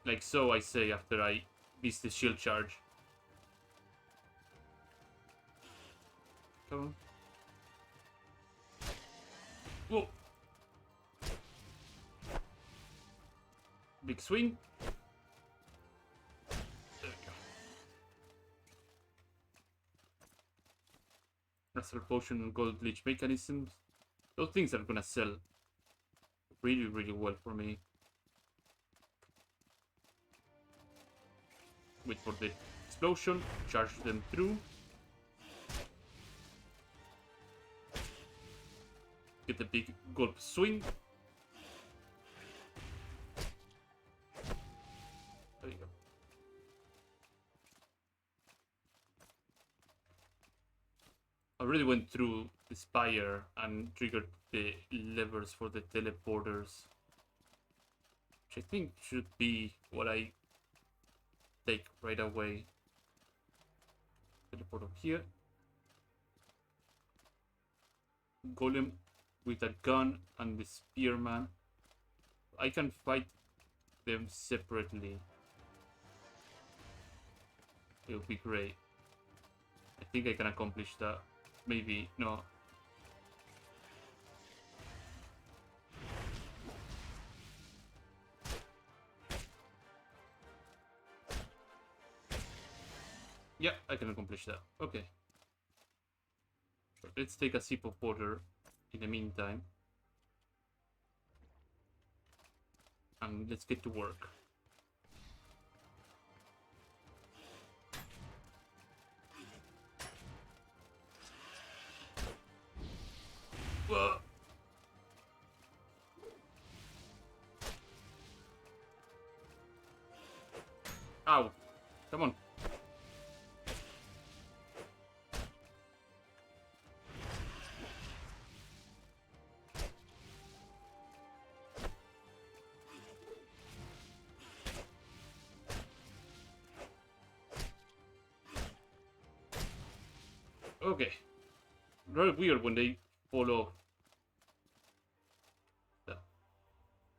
Like so, I say, after I miss the shield charge. Come on. Whoa! Big swing. There we go. Astral Potion and Gold Leech mechanisms. Those things are gonna sell really, really well for me. Wait for the explosion, charge them through. Get the big gulp swing. There you go. I already went through the spire and triggered the levers for the teleporters, which I think should be what I take right away. Teleport up here. Golem with a gun and the spearman. I can fight them separately. It would be great. I think I can accomplish that. Maybe, no. Yeah, I can accomplish that. Okay. Let's take a sip of water in the meantime. And let's get to work. Whoa. Ow. Come on. Okay. Very weird when they fall off.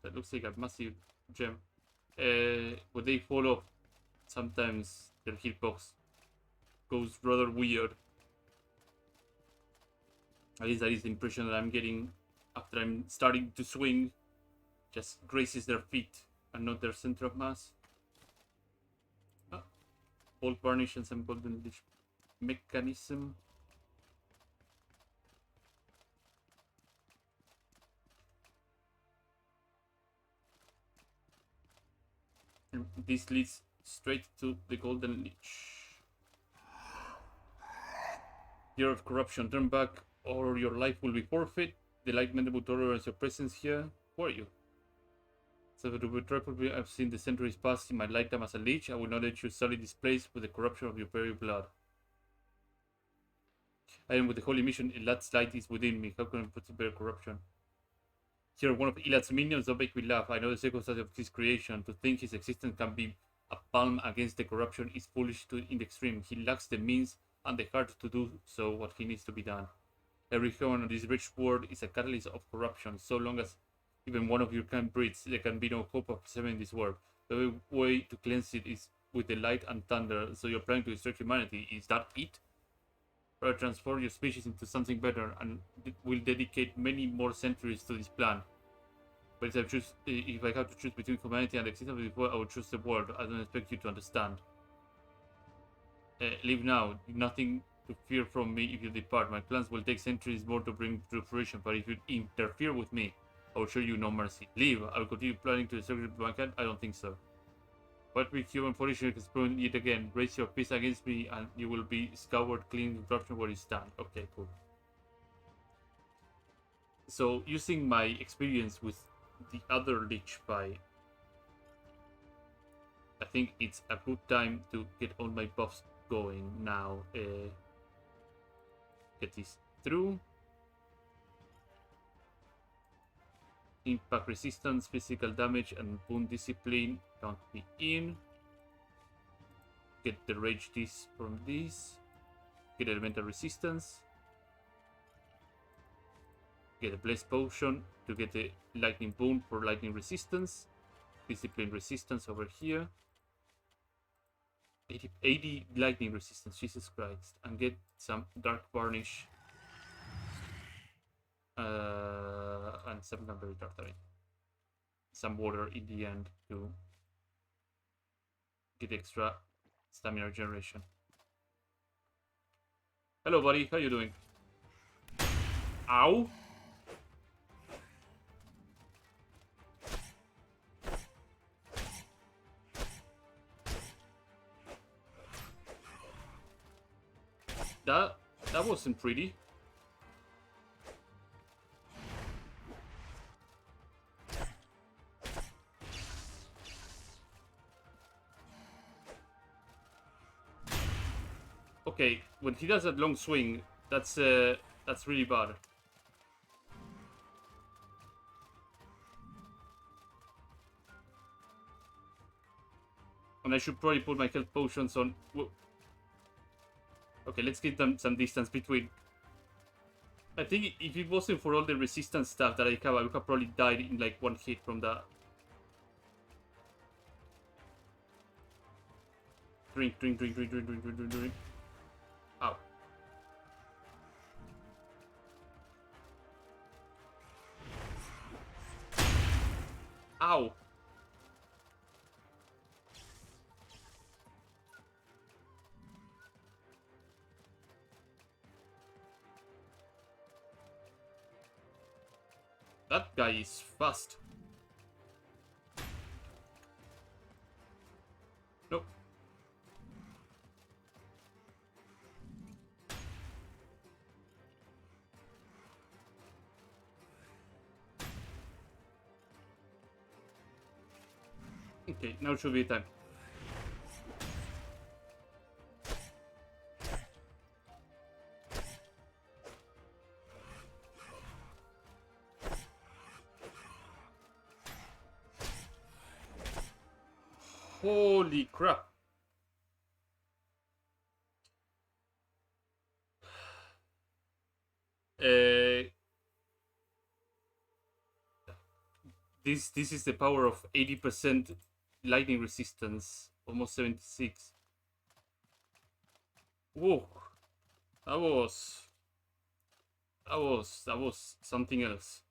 That looks like a massive gem. When they fall off, sometimes their hitbox goes rather weird. At least that is the impression that I'm getting after I'm starting to swing. Just graces their feet and not their center of mass. Bolt varnish and some golden leech mechanism. And this leads straight to the golden leech. Year of corruption, turn back or your life will be forfeit. The light men will tolerate your presence here. Who are you? So I've seen the centuries pass in my lifetime as a leech. I will not let you sully this place with the corruption of your very blood. I am with the holy mission. Elad's light is within me. How can I put to bear corruption? Here, one of Elad's minions, don't make me laugh. I know the circumstance of his creation. To think his existence can be a palm against the corruption is foolish in the extreme. He lacks the means and the heart to do so what he needs to be done. Every human on this rich world is a catalyst of corruption. So long as even one of your kind breathes, there can be no hope of saving this world. The only way to cleanse it is with the light and thunder. So you're planning to destroy humanity. Is that it? Or transform your species into something better and will dedicate many more centuries to this plan. But if I have to choose between humanity and the existence of this world, I would choose the world. I don't expect you to understand. Leave now. Nothing to fear from me if you depart. My plans will take centuries more to bring to fruition, but if you interfere with me, I will show you no mercy. Leave. I will continue planning to destroy mankind. I don't think so. What weak human foolish has proven it again. Raise your fist against me and you will be scoured clean with corruption where you stand. Okay, cool. So, using my experience with the other Lich Spy, I think it's a good time to get all my buffs going now. Get this through. Impact resistance, physical damage, and wound discipline can't be in. Get the rage this from this. Get elemental resistance. Get a Blaze Potion to get the Lightning Boon for lightning resistance. Discipline resistance over here. 80 lightning resistance, Jesus Christ. And get some Dark Varnish. And some Cranberry Tartary. Some water in the end to get extra stamina regeneration. Hello buddy, how you doing? Ow! That wasn't pretty. Okay, when he does that long swing, that's really bad. And I should probably put my health potions on. Okay, let's get them some distance between. I think if it wasn't for all the resistance stuff that I have, I would have probably died in like one hit from that. Drink, drink, drink, drink, drink, drink, drink, drink, drink. Ow. Ow. That guy is fast. Nope. Okay, now should be time. Holy crap. This is the power of 80% lightning resistance, almost 76. Whoa. That was something else.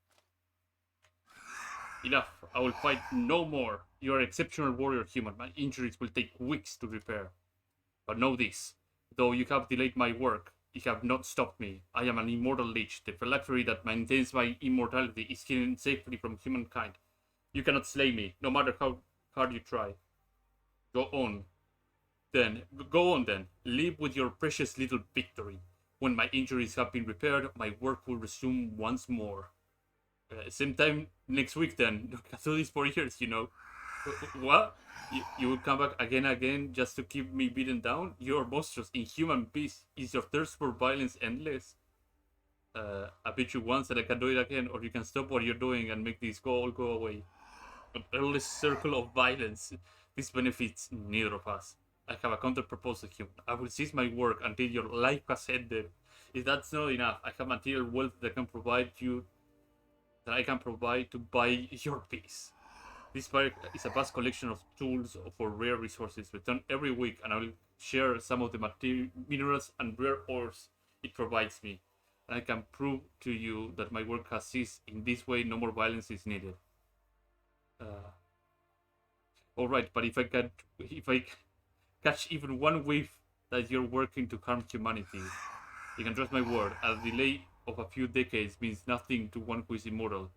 Enough. I will fight no more. You are an exceptional warrior human. My injuries will take weeks to repair. But know this. Though you have delayed my work, you have not stopped me. I am an immortal lich. The phylactery that maintains my immortality is hidden safely from humankind. You cannot slay me, no matter how hard you try. Go on. Go on then. Live with your precious little victory. When my injuries have been repaired, my work will resume once more. Same time next week then. I can do this for years, you know. What? You will come back again just to keep me beaten down? You're monstrous, inhuman beast. Is your thirst for violence endless? I beat you once and I can do it again, or you can stop what you're doing and make this all go away. An endless circle of violence. This benefits neither of us. I have a counter proposal, human. I will cease my work until your life has ended. If that's not enough, I have material wealth that I can provide to buy your peace. This park is a vast collection of tools for rare resources returned every week, and I will share some of the minerals and rare ores it provides me. And I can prove to you that my work has ceased. In this way, no more violence is needed. Alright, but if I catch even one whiff that you're working to harm humanity, you can trust my word. A delay of a few decades means nothing to one who is immortal.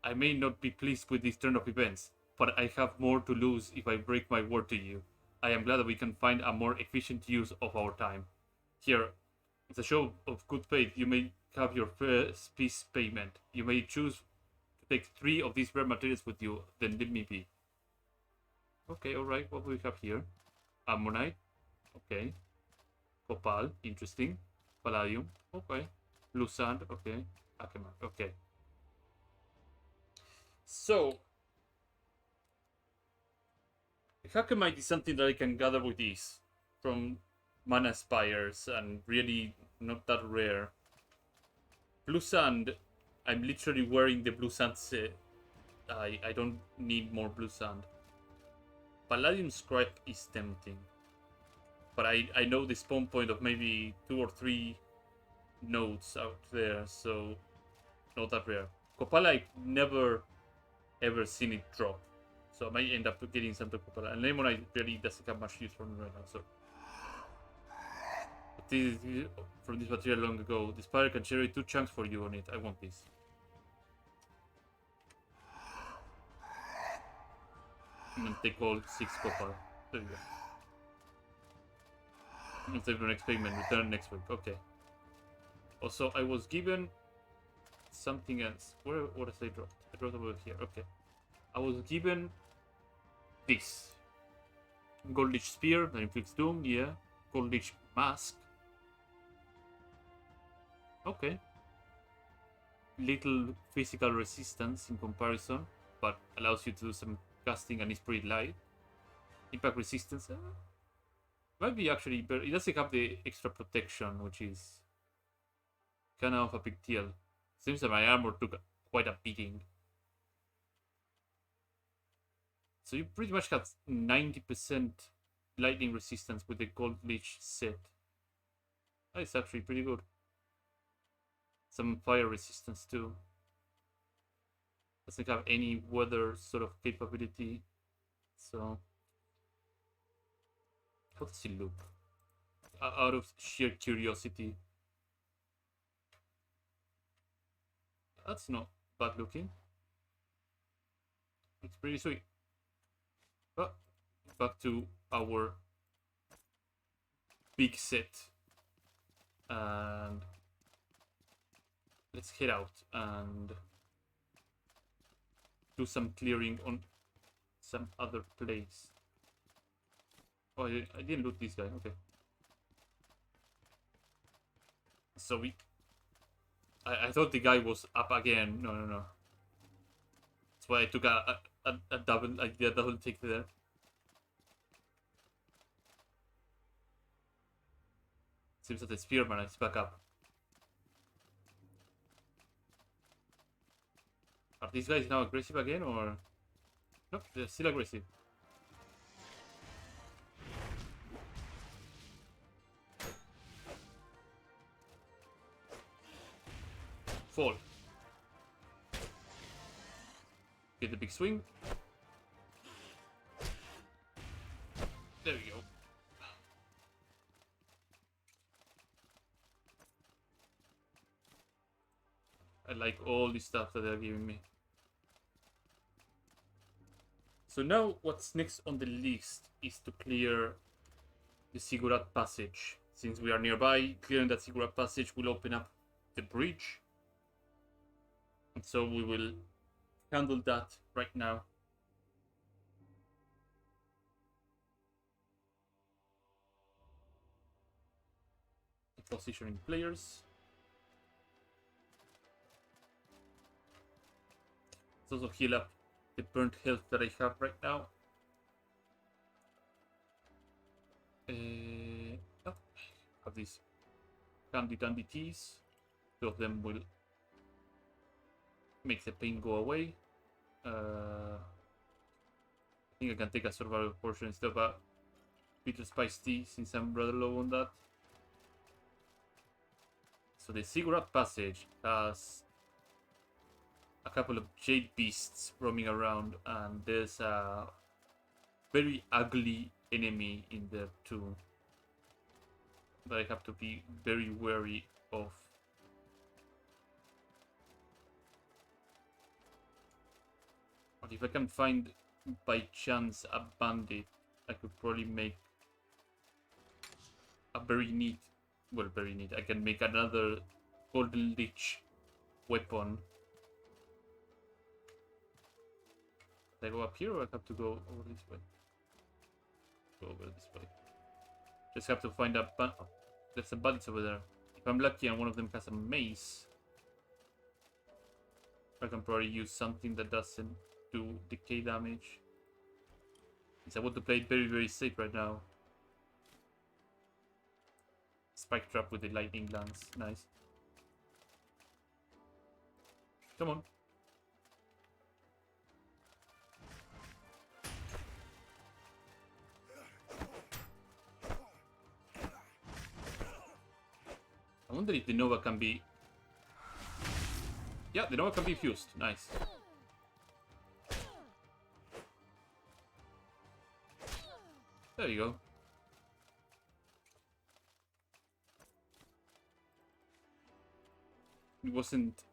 I may not be pleased with this turn of events, but I have more to lose if I break my word to you. I am glad that we can find a more efficient use of our time. Here, it's a show of good faith. You may have your first peace payment. You may choose to take 3 of these rare materials with you, then leave me be. Okay, alright, what do we have here? Ammonite, okay. Copal, interesting. Palladium, okay. Blue sand, okay. Akema, okay. So, Hakemite is something that I can gather with ease from mana spires and really not that rare. Blue sand, I'm literally wearing the blue sand set. I don't need more blue sand. Palladium scrap is tempting, but I know the spawn point of maybe 2 or 3 nodes out there, so not that rare. Copal, I've never ever seen it drop, so I might end up getting some to Copal. And Lemonite really doesn't have much use for me right now, so. But this is from this material long ago. The spire can generate 2 chunks for you on it. I want this. And then take all 6 copper. There you go. And save for next payment. Return next week. Okay. Also, I was given something else. What did I drop? I dropped over here. Okay. I was given this. Gold Lich Spear that inflicts doom. Yeah. Gold Lich Mask. Okay. Little physical resistance in comparison, but allows you to do some casting and is pretty light. Impact resistance might be actually better. It doesn't have the extra protection, which is kind of a big deal. Seems that my armor took quite a beating. So you pretty much have 90% lightning resistance with the Gold Lich set. That is actually pretty good. Some fire resistance too. Doesn't have any weather sort of capability. So how does it look? Out of sheer curiosity. That's not bad looking. It's pretty sweet. But back to our big set. And let's head out and do some clearing on some other place. Oh, I didn't loot this guy. Okay. So I thought the guy was up again. No. That's why I took a double take there. Seems that the spearman is back up. Are these guys now aggressive again, or? Nope, they're still aggressive. Fall. Get the big swing. There we go. I like all the stuff that they're giving me. So now what's next on the list is to clear the Ziggurat passage. Since we are nearby, clearing that Ziggurat passage will open up the bridge. And so we will handle that right now. Positioning players. Let's also heal up the burnt health that I have right now. Oh, have these handy dandy teas. 2 of them will make the pain go away. I think I can take a survival portion instead of a bitter spice tea since I'm rather low on that. So the Ziggurat passage has a couple of jade beasts roaming around, and there's a very ugly enemy in there too that I have to be very wary of. But if I can find by chance a bandit, I could probably make a very neat, well, very neat. I can make another golden lich weapon. Did I go up here or I have to go over this way? Go over this way. Just have to find a oh, there's some bandits over there. If I'm lucky and one of them has a mace, I can probably use something that doesn't do decay damage. Since I want to play it very, very safe right now. Spike trap with the lightning lance. Nice. Come on. I wonder if the Nova can be... Yeah, the Nova can be fused. Nice. There you go. It wasn't...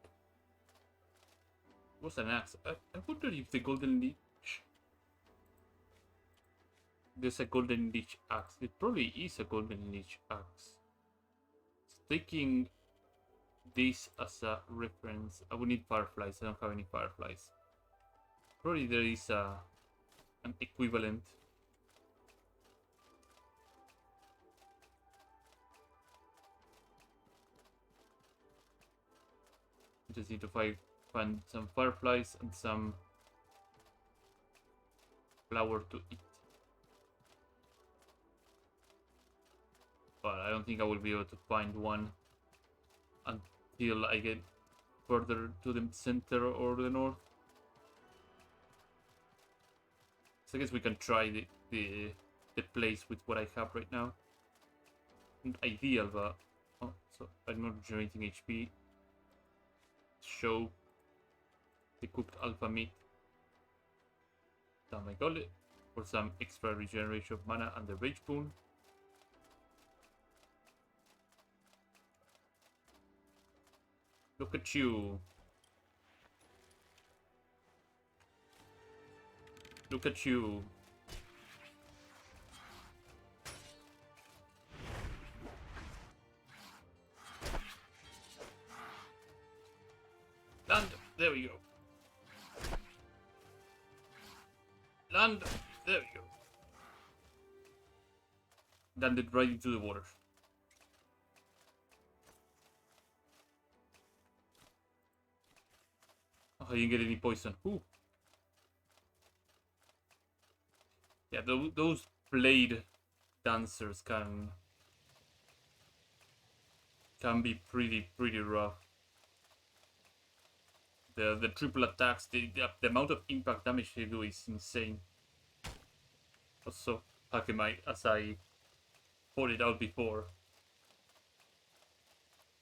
It was an axe. I wonder if the Golden Lich... There's a Golden Lich axe. It probably is a Golden Lich axe. Taking this as a reference, I would need fireflies. I don't have any fireflies. Probably there is an equivalent. Just need to find some fireflies and some flour to eat. But I don't think I will be able to find one until I get further to the center or the north. So I guess we can try the place with what I have right now. Not ideal, but oh, so I'm not generating HP. Show the cooked alpha meat. Down my gullet for some extra regeneration of mana and the rage boon. Look at you. Look at you. Land. There we go. Land. There we go. Landed right into the water. Oh, I didn't get any poison. Ooh. Yeah, those blade dancers can be pretty rough. The triple attacks, the amount of impact damage they do is insane. Also, Hakemite, as I pointed out before,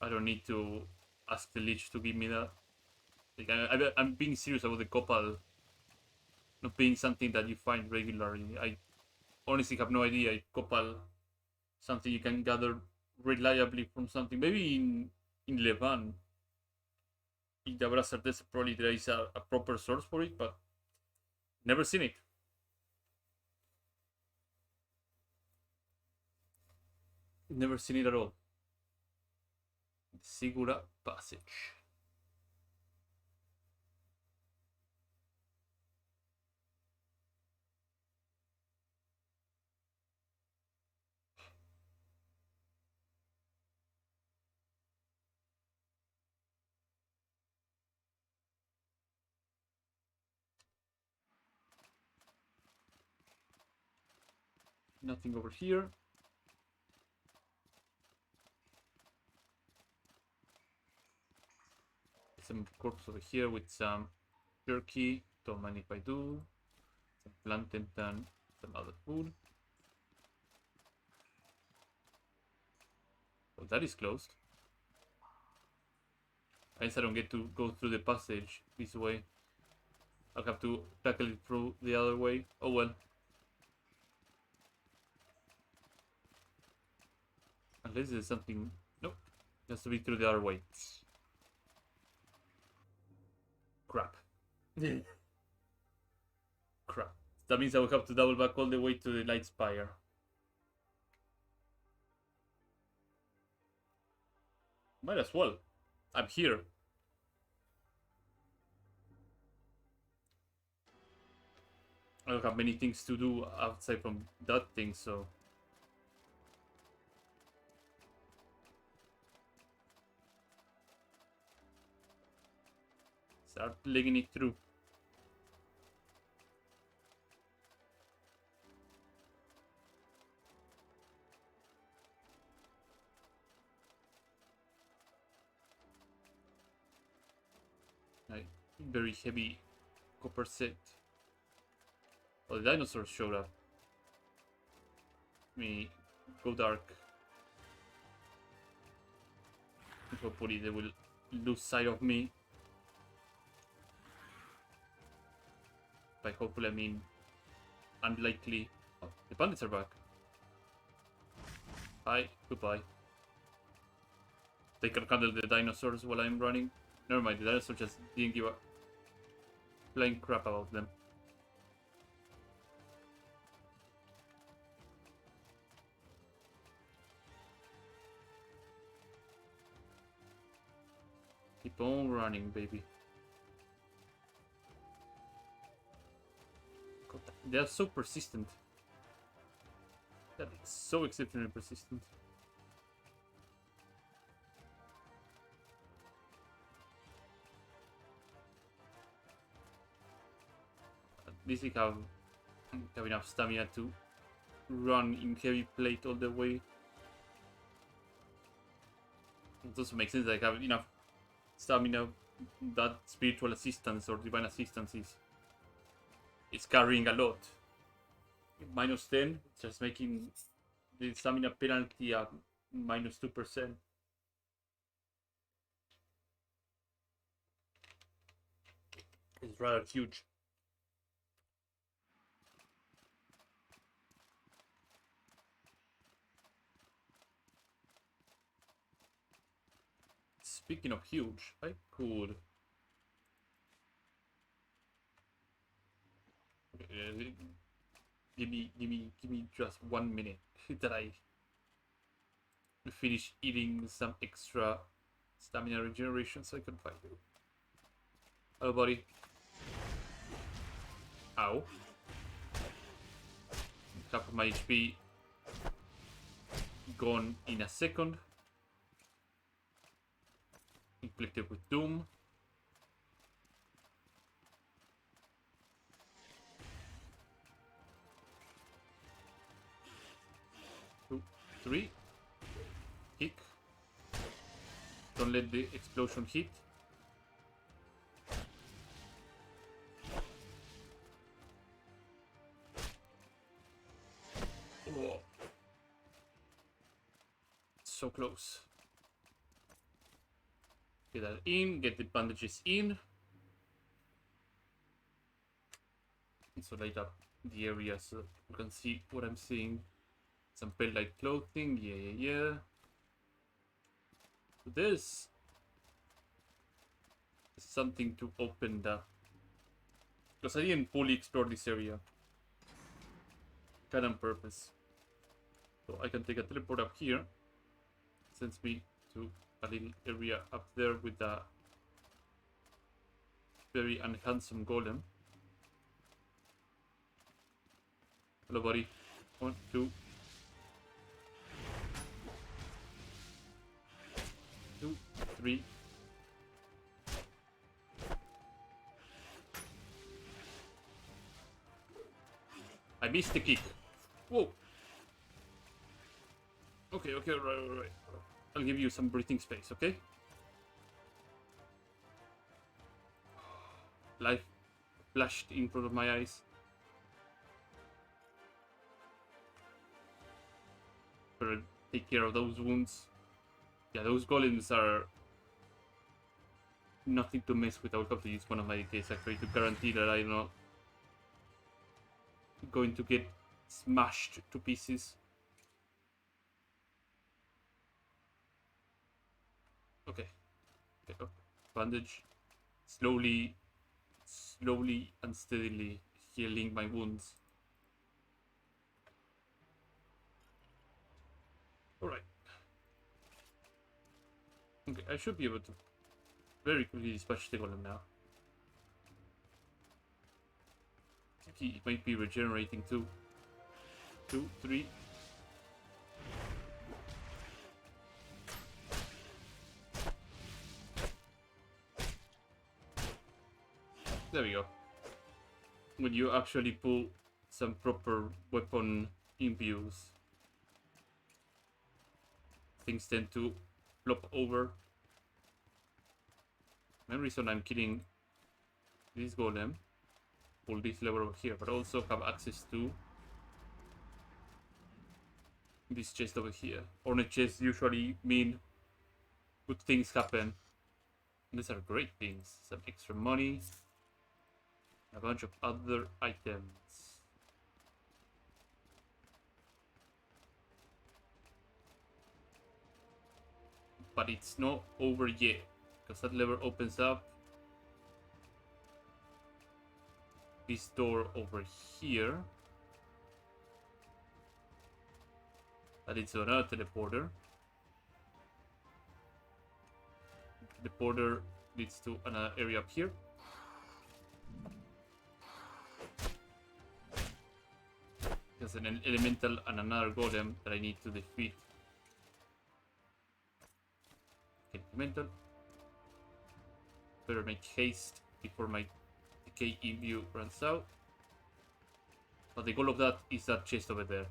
I don't need to ask the Lich to give me that. Like, I'm being serious about the Copal not being something that you find regularly. I honestly have no idea if Copal something you can gather reliably from something. Maybe in Levant, in the Abrasar Desert, probably there is a proper source for it, but never seen it. Never seen it at all. Sigura Passage. Nothing over here. Some corpse over here with some jerky. Don't mind if I do. Some plantain and some other food. Oh, that is closed. I guess I don't get to go through the passage this way. I'll have to tackle it through the other way. Oh well. Unless there's something... Nope. It has to be through the other way. Crap. That means I will have to double back all the way to the Light Spire. Might as well. I'm here. I don't have many things to do outside from that thing, so... Start legging it through. Like, very heavy copper set. Oh, the dinosaurs showed up. Let me go dark. Hopefully they will lose sight of me. By hopefully I mean unlikely. Oh, the bandits are back. Hi, goodbye. They can handle the dinosaurs while I'm running. Never mind, the dinosaurs just didn't give a flying crap about them. Keep on running, baby. God, they are so persistent. That is so exceptionally persistent. At least I have enough stamina to run in heavy plate all the way. It also makes sense that I have enough stamina that spiritual assistance or divine assistance is carrying a lot. Minus 10, just making the stamina penalty at minus 2%. It's rather huge. Speaking of huge, I could... Give me just 1 minute that I finish eating some extra stamina regeneration so I can fight you. Hello, buddy. Ow. Half of my HP gone in a second. Inflicted with Doom. Two, three. Kick. Don't let the explosion hit. Oh. So close. Get that in, get the bandages in. And so light up the area so you can see what I'm seeing. Some pale light clothing, yeah. So there's something to open the... Because I didn't fully explore this area. Kind of on purpose. So I can take a teleport up here. Sends me to a little area up there with a very unhandsome golem. Hello, buddy. 1, 2. 2, 3. I missed the kick. Whoa. Okay, right. I'll give you some breathing space, okay? Life flashed in front of my eyes. Better take care of those wounds. Yeah, those golems are nothing to mess with. I will have to use one of my DKs actually to guarantee that I'm not going to get smashed to pieces. Okay. Bandage. Slowly and steadily healing my wounds. Okay, I should be able to very quickly dispatch the golem now. I think he might be regenerating too. 2, 3. There we go. When you actually pull some proper weapon imbues, things tend to flop over. Main reason I'm killing this golem, pull this lever over here, but also have access to this chest over here. Ornate chests usually mean good things happen. And these are great things. Some extra money, a bunch of other items. But it's not over yet, because that lever opens up this door over here. That leads to another teleporter. The porter leads to another area up here. There's an elemental and another golem that I need to defeat. Okay, elemental. Better make haste before my decay imbue runs out. But the goal of that is that chest over there.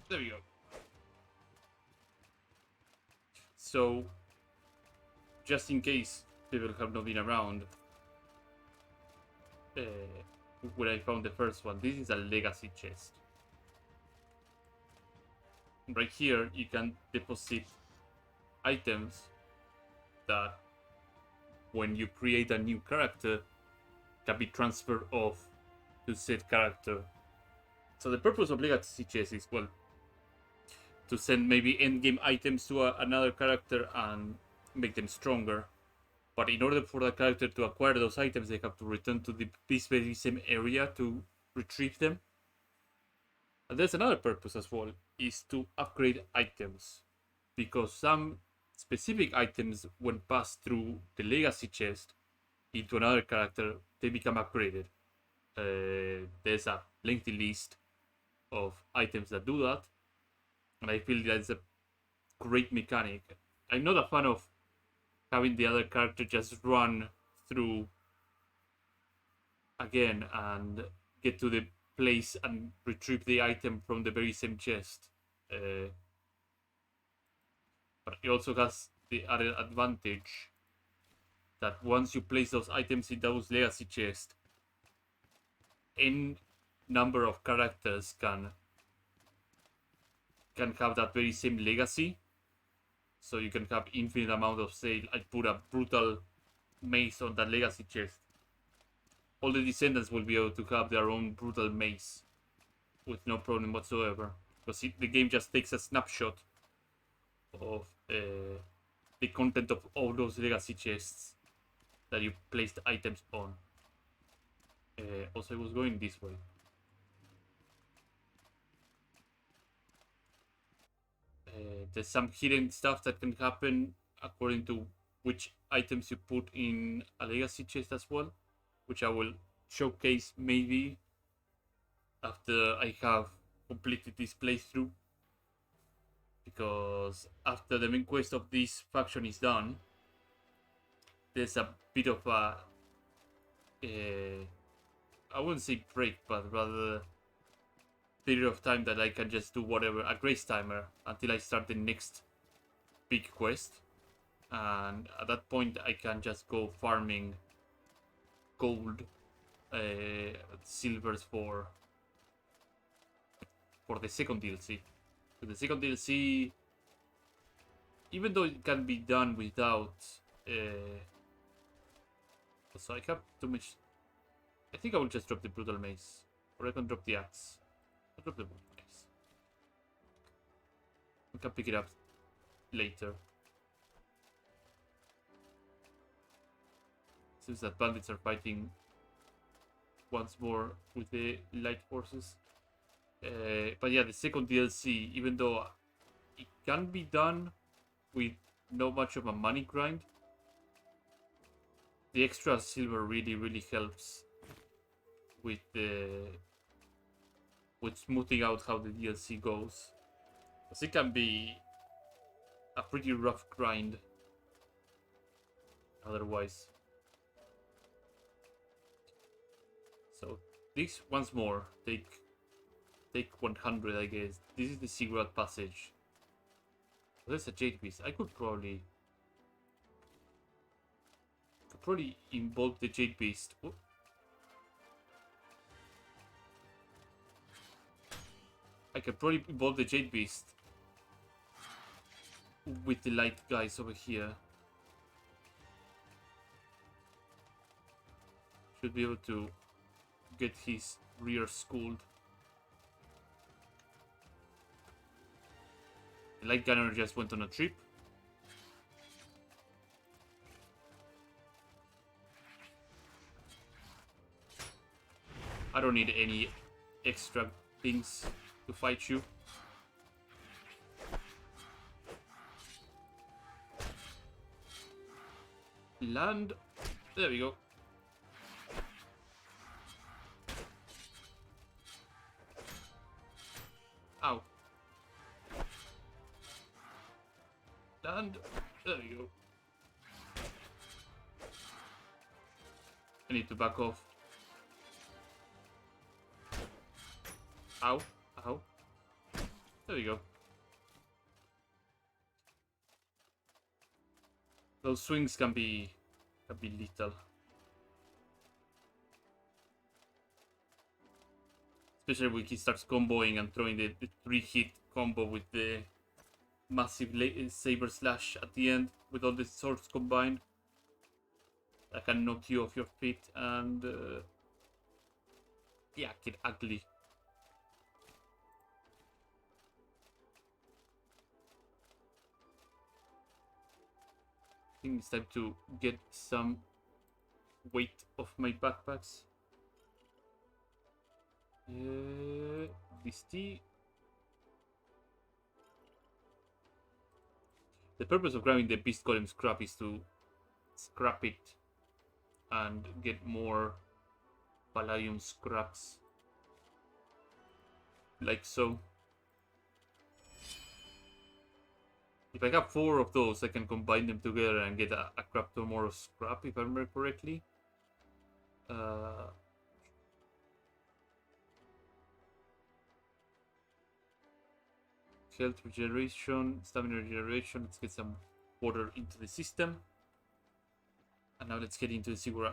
There we go. So, just in case people have not been around, where I found the first one, this is a legacy chest. Right here, you can deposit items that, when you create a new character, can be transferred off to said character. So the purpose of legacy chest is, well, to send maybe endgame items to another character and make them stronger. But in order for that character to acquire those items, they have to return to this very same area to retrieve them. And there's another purpose as well, is to upgrade items. Because some specific items, when passed through the legacy chest into another character, they become upgraded. There's a lengthy list of items that do that. And I feel that's a great mechanic. I'm not a fan of having the other character just run through again and get to the place and retrieve the item from the very same chest. But it also has the added advantage that once you place those items in those legacy chests, any number of characters can have that very same legacy. So you can have infinite amount of, say, I put a brutal mace on that legacy chest. All the descendants will be able to have their own brutal mace with no problem whatsoever. Because the game just takes a snapshot of the content of all those legacy chests that you placed items on. Also, I was going this way. There's some hidden stuff that can happen according to which items you put in a legacy chest as well, which I will showcase maybe after I have completed this playthrough. Because after the main quest of this faction is done, there's a bit of a I wouldn't say break, but rather period of time that I can just do whatever, a grace timer, until I start the next big quest. And at that point I can just go farming gold, silvers for the second DLC. So the second DLC, even though it can be done without so I have too much. I think I will just drop the brutal mace, or I can drop the axe. I'll drop the brutal mace. We can pick it up later. Seems that bandits are fighting once more with the light forces. But yeah, the second DLC, even though it can be done with not much of a money grind, the extra silver really helps with smoothing out how the DLC goes. Because it can be a pretty rough grind otherwise. So this once more take 100, I guess. This is the Sigurd passage. There's a jade piece. I could probably involve the jade beast. Oh. I can probably involve the jade beast with the light guys over here. Should be able to get his rear schooled. The light gunner just went on a trip. I don't need any extra things to fight you. Land. There we go. Ow. Land. There we go. I need to back off. Ow. Ow. There we go. Those swings can be lethal. Especially when he starts comboing and throwing the 3-hit combo with the massive saber slash at the end with all the swords combined. That can knock you off your feet and yeah, get ugly. I think it's time to get some weight off my backpacks. This tea. The purpose of grabbing the beast golem scrap is to scrap it and get more palladium scraps. Like so. If I have 4 of those, I can combine them together and get a crap ton more of scrap, if I remember correctly. Health regeneration, stamina regeneration. Let's get some water into the system. And now let's get into the Sigura.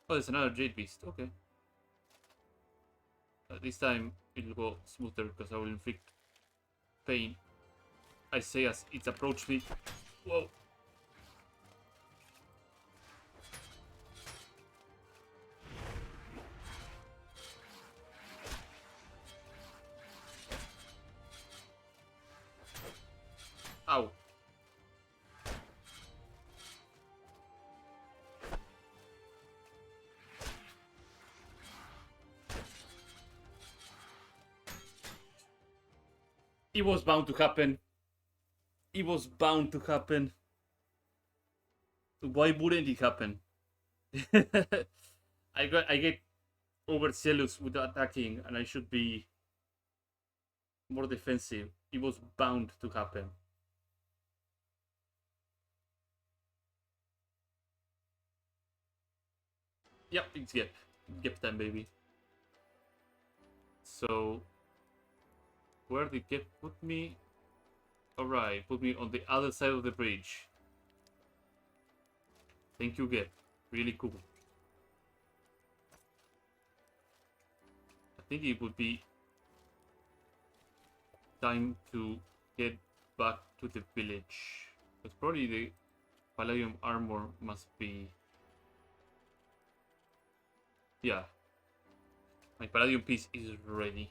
Oh, there's another Jade Beast. Okay. This time it'll go smoother because I will inflict pain. I say as it's approached me. Whoa. Ow. It was bound to happen. It was bound to happen. Why wouldn't it happen? I get overzealous with attacking and I should be more defensive. It was bound to happen. Yep, it's Gep time, baby. So, where did Gep put me? Alright, put me on the other side of the bridge. Thank you, Gep. Really cool. I think it would be time to get back to the village. Because probably the Palladium armor must be... Yeah. My Palladium piece is ready.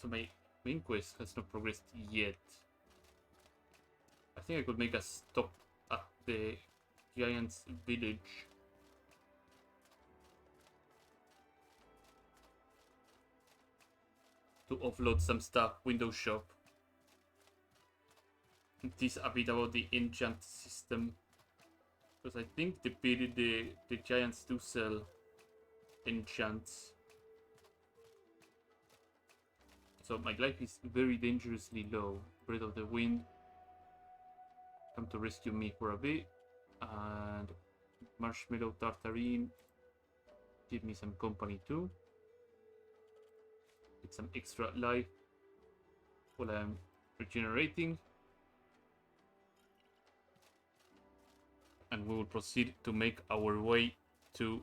So my main quest has not progressed yet. I think I could make a stop at the Giant's village. To offload some stuff, window shop. This a bit about the enchant system. Because I think the Giants do sell enchants. So my life is very dangerously low. Breath of the Wind. Come to rescue me for a bit. And Marshmallow Tartarine. Give me some company too. Get some extra life while I'm regenerating. And we will proceed to make our way to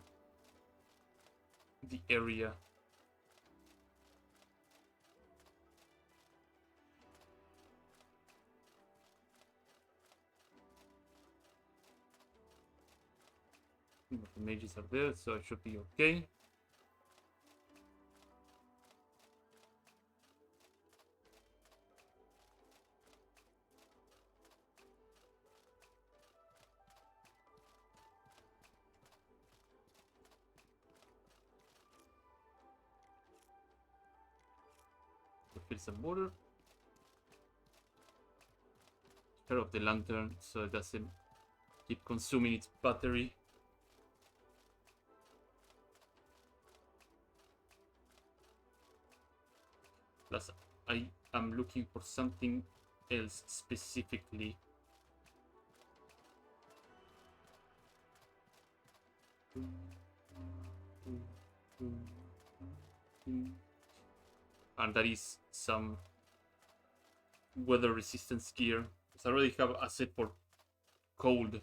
the area. The mages are there, so I should be okay. Fill some water. Turn off the lantern so it doesn't keep consuming its battery. Plus, I am looking for something else specifically. And that is some weather resistance gear. Because I already have a set for cold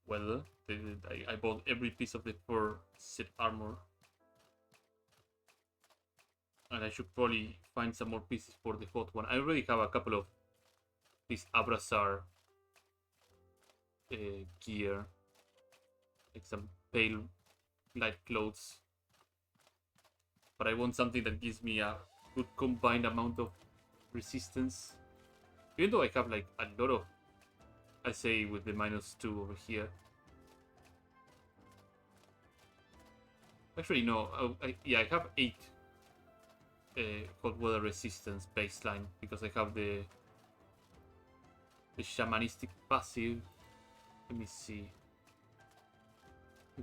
weather. I bought every piece of the 4 set armor. And I should probably find some more pieces for the hot one. I already have a couple of these Abrasar gear. Like some pale light clothes. But I want something that gives me a good combined amount of resistance. Even though I have like a lot of, I say with the -2 over here. Actually no, yeah, I have 8 cold weather resistance baseline because I have the shamanistic passive. Let me see.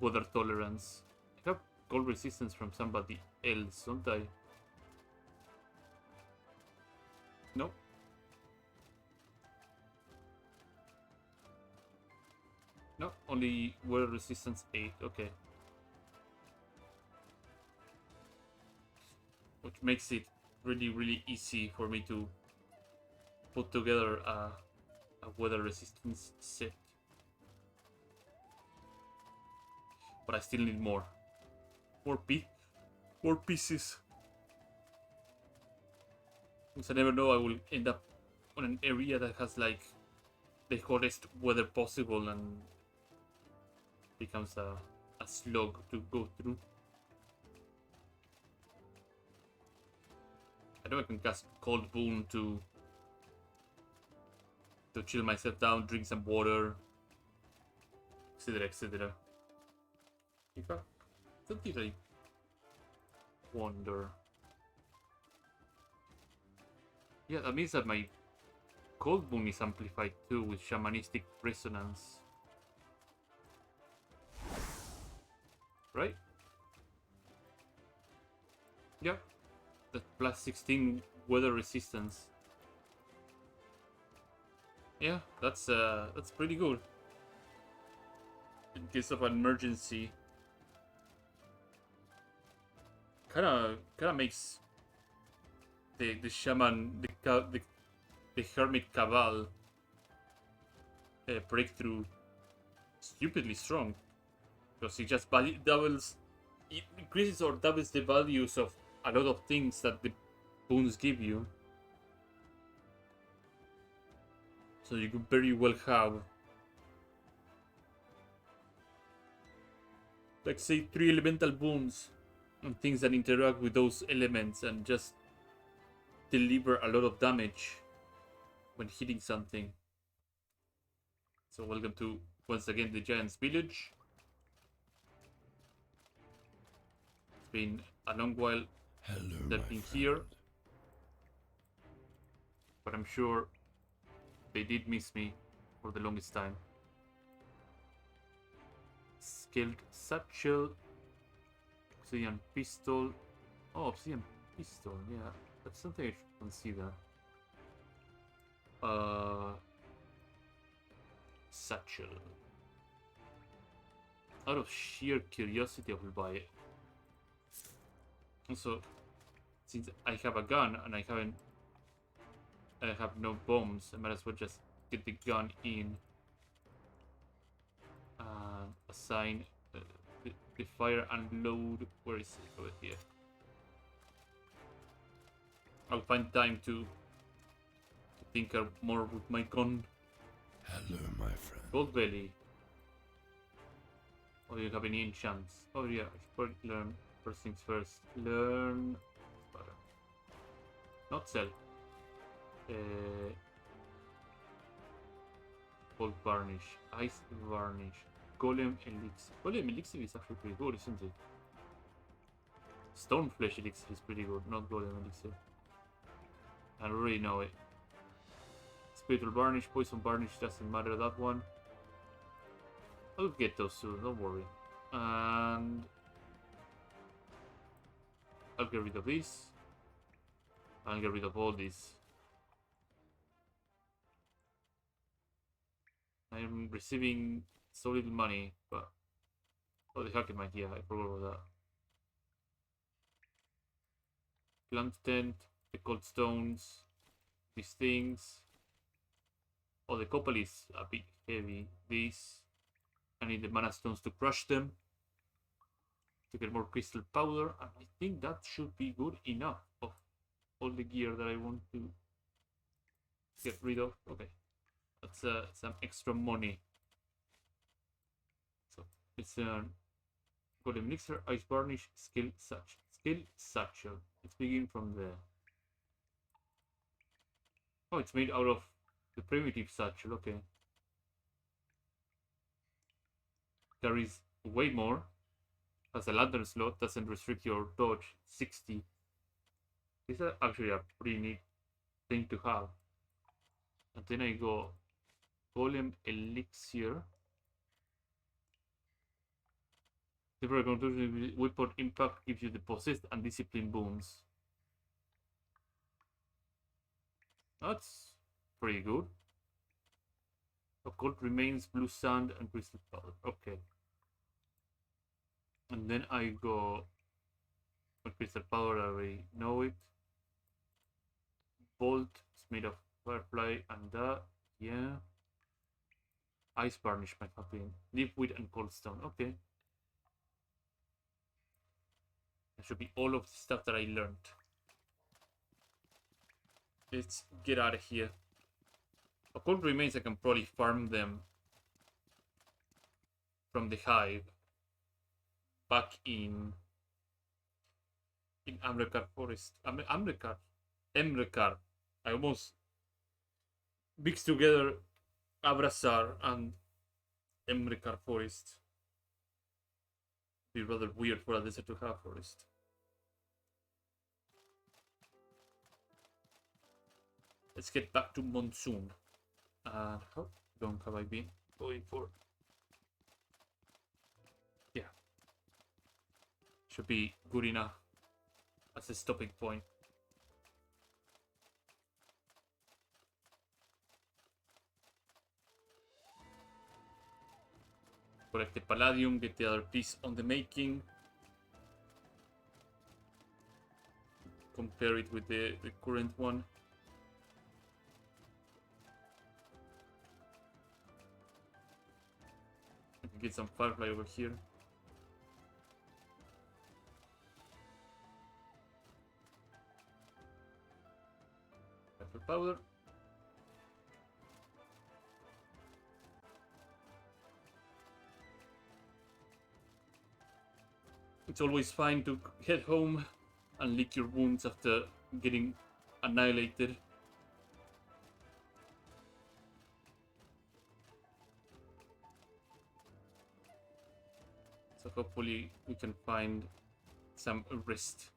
Weather tolerance. I have cold resistance from somebody else, don't I? No. No, only weather resistance 8. Okay. Which makes it really easy for me to put together a weather resistance set. But I still need more. More pieces. Because I never know, I will end up on an area that has like the hottest weather possible and becomes a slog to go through. I know I can cast Cold Boon to chill myself down, drink some water, etc, etc. In fact, something I wonder. Yeah, that means that my Cold Boon is amplified too with Shamanistic Resonance. Right? Yeah. That plus 16 weather resistance. Yeah, that's pretty good. In case of an emergency. Kinda makes the shaman, the hermit cabal breakthrough stupidly strong, because it just doubles, it increases or doubles the values of a lot of things that the boons give you. So you could very well have like say 3 elemental boons and things that interact with those elements and just deliver a lot of damage when hitting something. So welcome to once again the Giant's Village. It's been a long while Hello, that my been friend. here, but I'm sure they did miss me for the longest time. Skilled satchel, obsidian pistol. Oh, obsidian pistol, yeah, that's something I should consider. Satchel. Out of sheer curiosity, I will buy it. Also, since I have a gun and I have no bombs, I might as well just get the gun in and assign the fire and load. Where is it? Over here. I'll find time to tinker more with my gun. Hello, my friend. Gold belly. Oh, you have any enchants? Oh yeah, I should probably learn first things first. Learn. Not sell. Gold varnish, ice varnish, golem elixir. Golem elixir is actually pretty good, isn't it? Stone flesh elixir is pretty good, not golem elixir. I already know it. Spiritual varnish, poison varnish, doesn't matter that one. I'll get those soon, don't worry. And I'll get rid of this. I'll get rid of all this. I'm receiving so little money, but oh, the hacking might, yeah, I forgot about that. Plant tent, the cold stones, these things. Oh, the copper is a bit heavy. This, I need the mana stones to crush them to get more crystal powder, and I think that should be good enough of all the gear that I want to get rid of. Okay, that's some extra money. So it's golem elixir, ice varnish, skill satchel. Let's begin from there. Oh, it's made out of the primitive satchel. Okay, carries way more. Has a lantern slot, doesn't restrict your dodge. 60. This is actually a pretty neat thing to have. And then I go golem elixir. Temporary conclusion weapon impact gives you the possessed and discipline boons. That's pretty good. Occult remains, blue sand, and crystal powder. Okay. And then I go with crystal powder, I already know it. Bolt is made of firefly and that, yeah. Ice varnish might have been. Leafweed and cold stone, okay. That should be all of the stuff that I learned. Let's get out of here. Occult remains, I can probably farm them from the hive back in Amrekar Forest. Emrekar. I almost mixed together Abrasar and Emrekar Forest. Be rather weird for a desert to have forest. Let's get back to Monsoon. And how long have I been going for? Yeah. Should be good enough as a stopping point. Collect the palladium, get the other piece on the making. Compare it with the current one. I can get some firefly over here. Pepper powder. It's always fine to head home and lick your wounds after getting annihilated. So hopefully we can find some rest.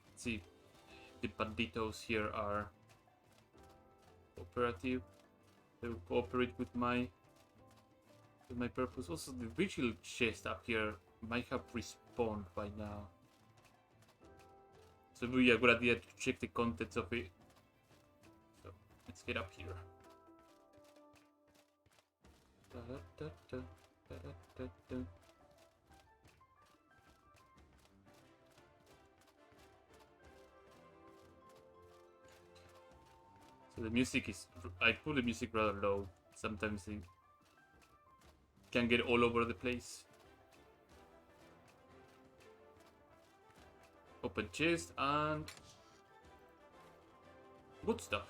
Let's see, the banditos here are cooperative. They will cooperate with my purpose. Also, the vigil chest up here might have respawned by now. So it would be a good idea to check the contents of it. So let's get up here. So the music is... I put the music rather low. Sometimes it can get all over the place. Open chest and... good stuff.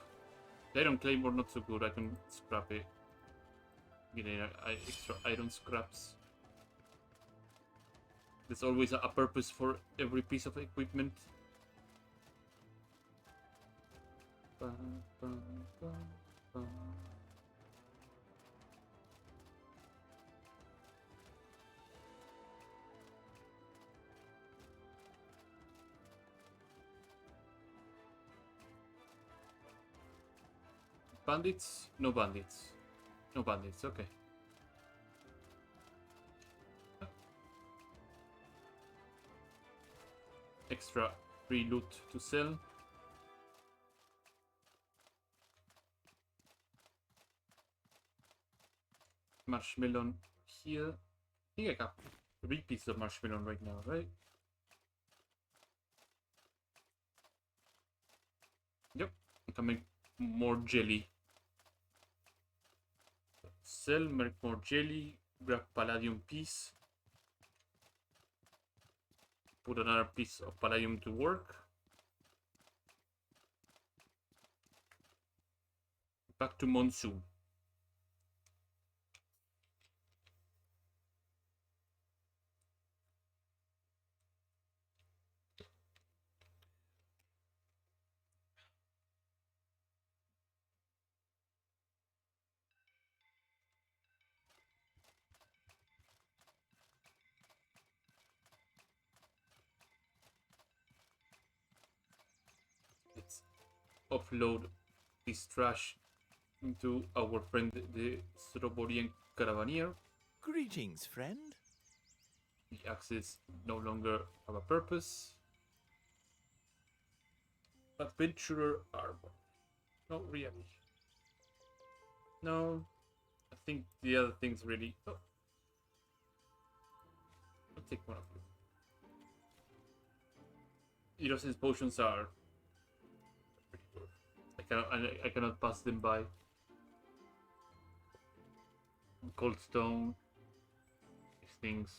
The iron claymore not so good. I can scrap it. Get extra iron scraps. There's always a purpose for every piece of equipment. Bandits? No bandits. No bandits, okay. Extra free loot to sell. Marshmallow here. I think I got 3 pieces of marshmallow right now, right? Yep, I can make more jelly. Sell, make more jelly, grab palladium piece. Put another piece of palladium to work. Back to Monsoon. Let's offload this trash into our friend the Stroborian Caravaneer. Greetings, friend. The axes no longer have a purpose. Adventurer armor. Not really. No. I think the other things really... Oh. I'll take one of you. Innocence potions are pretty good. I cannot pass them by. Cold stone. These things.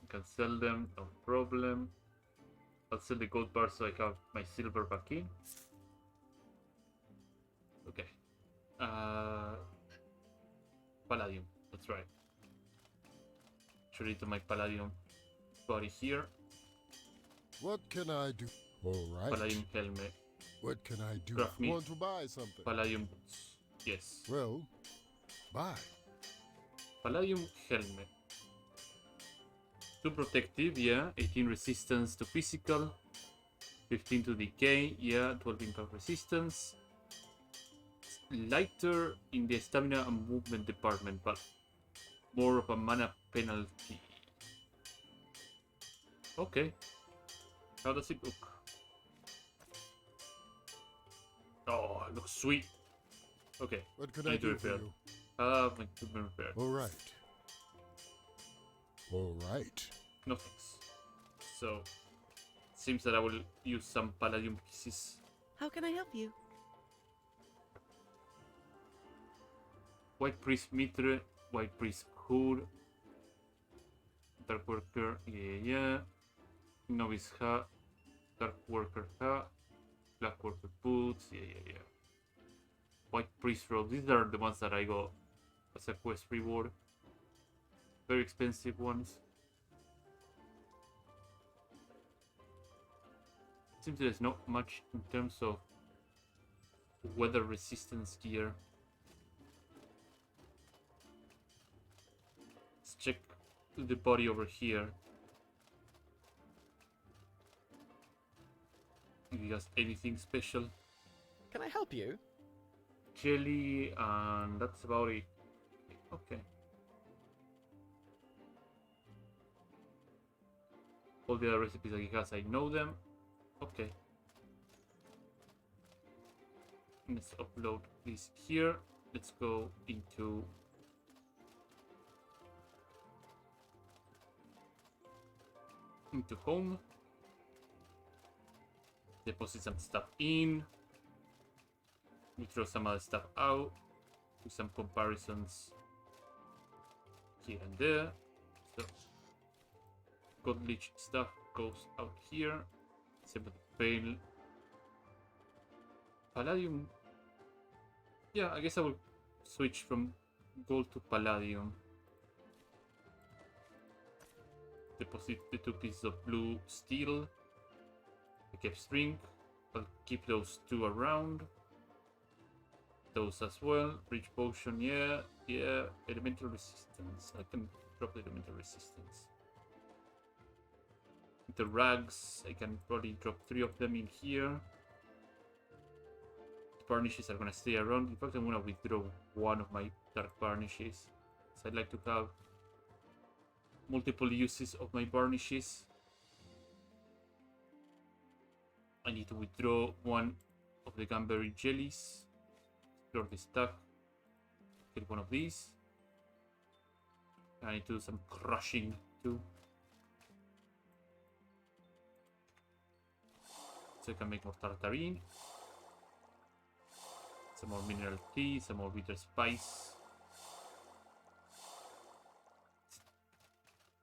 I can sell them, no problem. I'll sell the gold bar so I have my silver back in. Okay. Palladium, that's right. Trade to my palladium body here. What can I do? All right. Palladium helmet. What can I do? Craft meat. Want to buy something? Palladium boots. Yes. Well, buy. Palladium helmet. 2 protective, yeah. 18 resistance to physical. 15 to decay, yeah. 12 impact resistance. Lighter in the stamina and movement department, but more of a mana penalty. Okay. How does it look? Oh, it looks sweet. Okay. What can I I need to do for repair. you? My equipment repaired. All right. All right. No thanks. So, seems that I will use some palladium pieces. How can I help you? White Priest Mitre, White Priest Hood, Dark Worker, yeah. Novice hat, Dark Worker hat, Black Warfare boots. Yeah. White priest robes. These are the ones that I got as a quest reward. Very expensive ones. Seems there's not much in terms of weather resistance gear. Let's check the body over here. If he has anything special. Can I help you? Jelly, and that's about it. Okay. All the other recipes that he has, I know them. Okay. Let's upload this here. Let's go into home. Deposit some stuff in. We throw some other stuff out. Do some comparisons here and there. So God Leech stuff goes out here. Same with the Pale. Palladium. Yeah, I guess I will switch from gold to Palladium. Deposit the 2 pieces of blue steel. I kept string. I'll keep those 2 around. Those as well. Bridge potion, yeah. Elemental resistance. I can drop the elemental resistance. The rags, I can probably drop 3 of them in here. The varnishes are gonna stay around. In fact, I'm gonna withdraw 1 of my dark varnishes. So I'd like to have multiple uses of my varnishes. I need to withdraw 1 of the Gunberry jellies. Explore the stack. Get 1 of these. I need to do some crushing too. So I can make more tartarine. Some more mineral tea, some more bitter spice.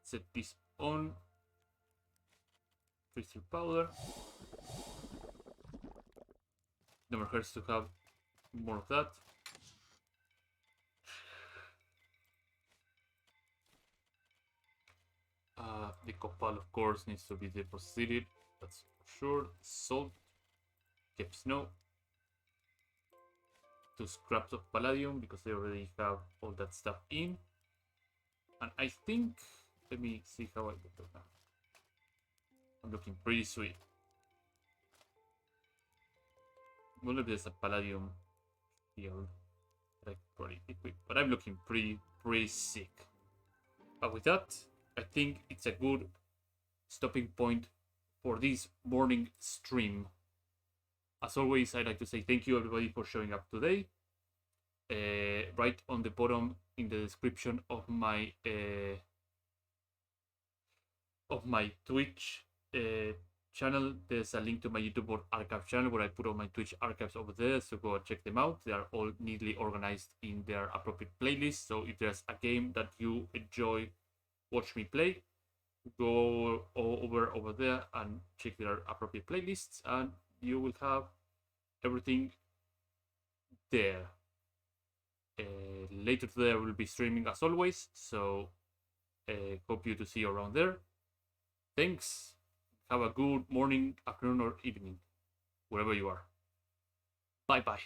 Set this on. Crystal powder. Never hurts to have more of that. The copal, of course, needs to be deposited. That's for sure. Salt. Keep snow. 2 scraps of palladium because they already have all that stuff in. And I think, let me see how I look right now. I'm looking pretty sweet. I wonder if there's a palladium field that I could probably equip, but I'm looking pretty sick. But with that, I think it's a good stopping point for this morning stream. As always, I'd like to say thank you everybody for showing up today. Right on the bottom in the description of my Twitch channel, there's a link to my YouTube or archive channel where I put all my Twitch archives over there, so go and check them out. They are all neatly organized in their appropriate playlists. So if there's a game that you enjoy watch me play, go over there and check their appropriate playlists, and you will have everything there. Later today I will be streaming as always, so hope you to see you around there. Thanks. Have a good morning, afternoon, or evening, wherever you are. Bye bye.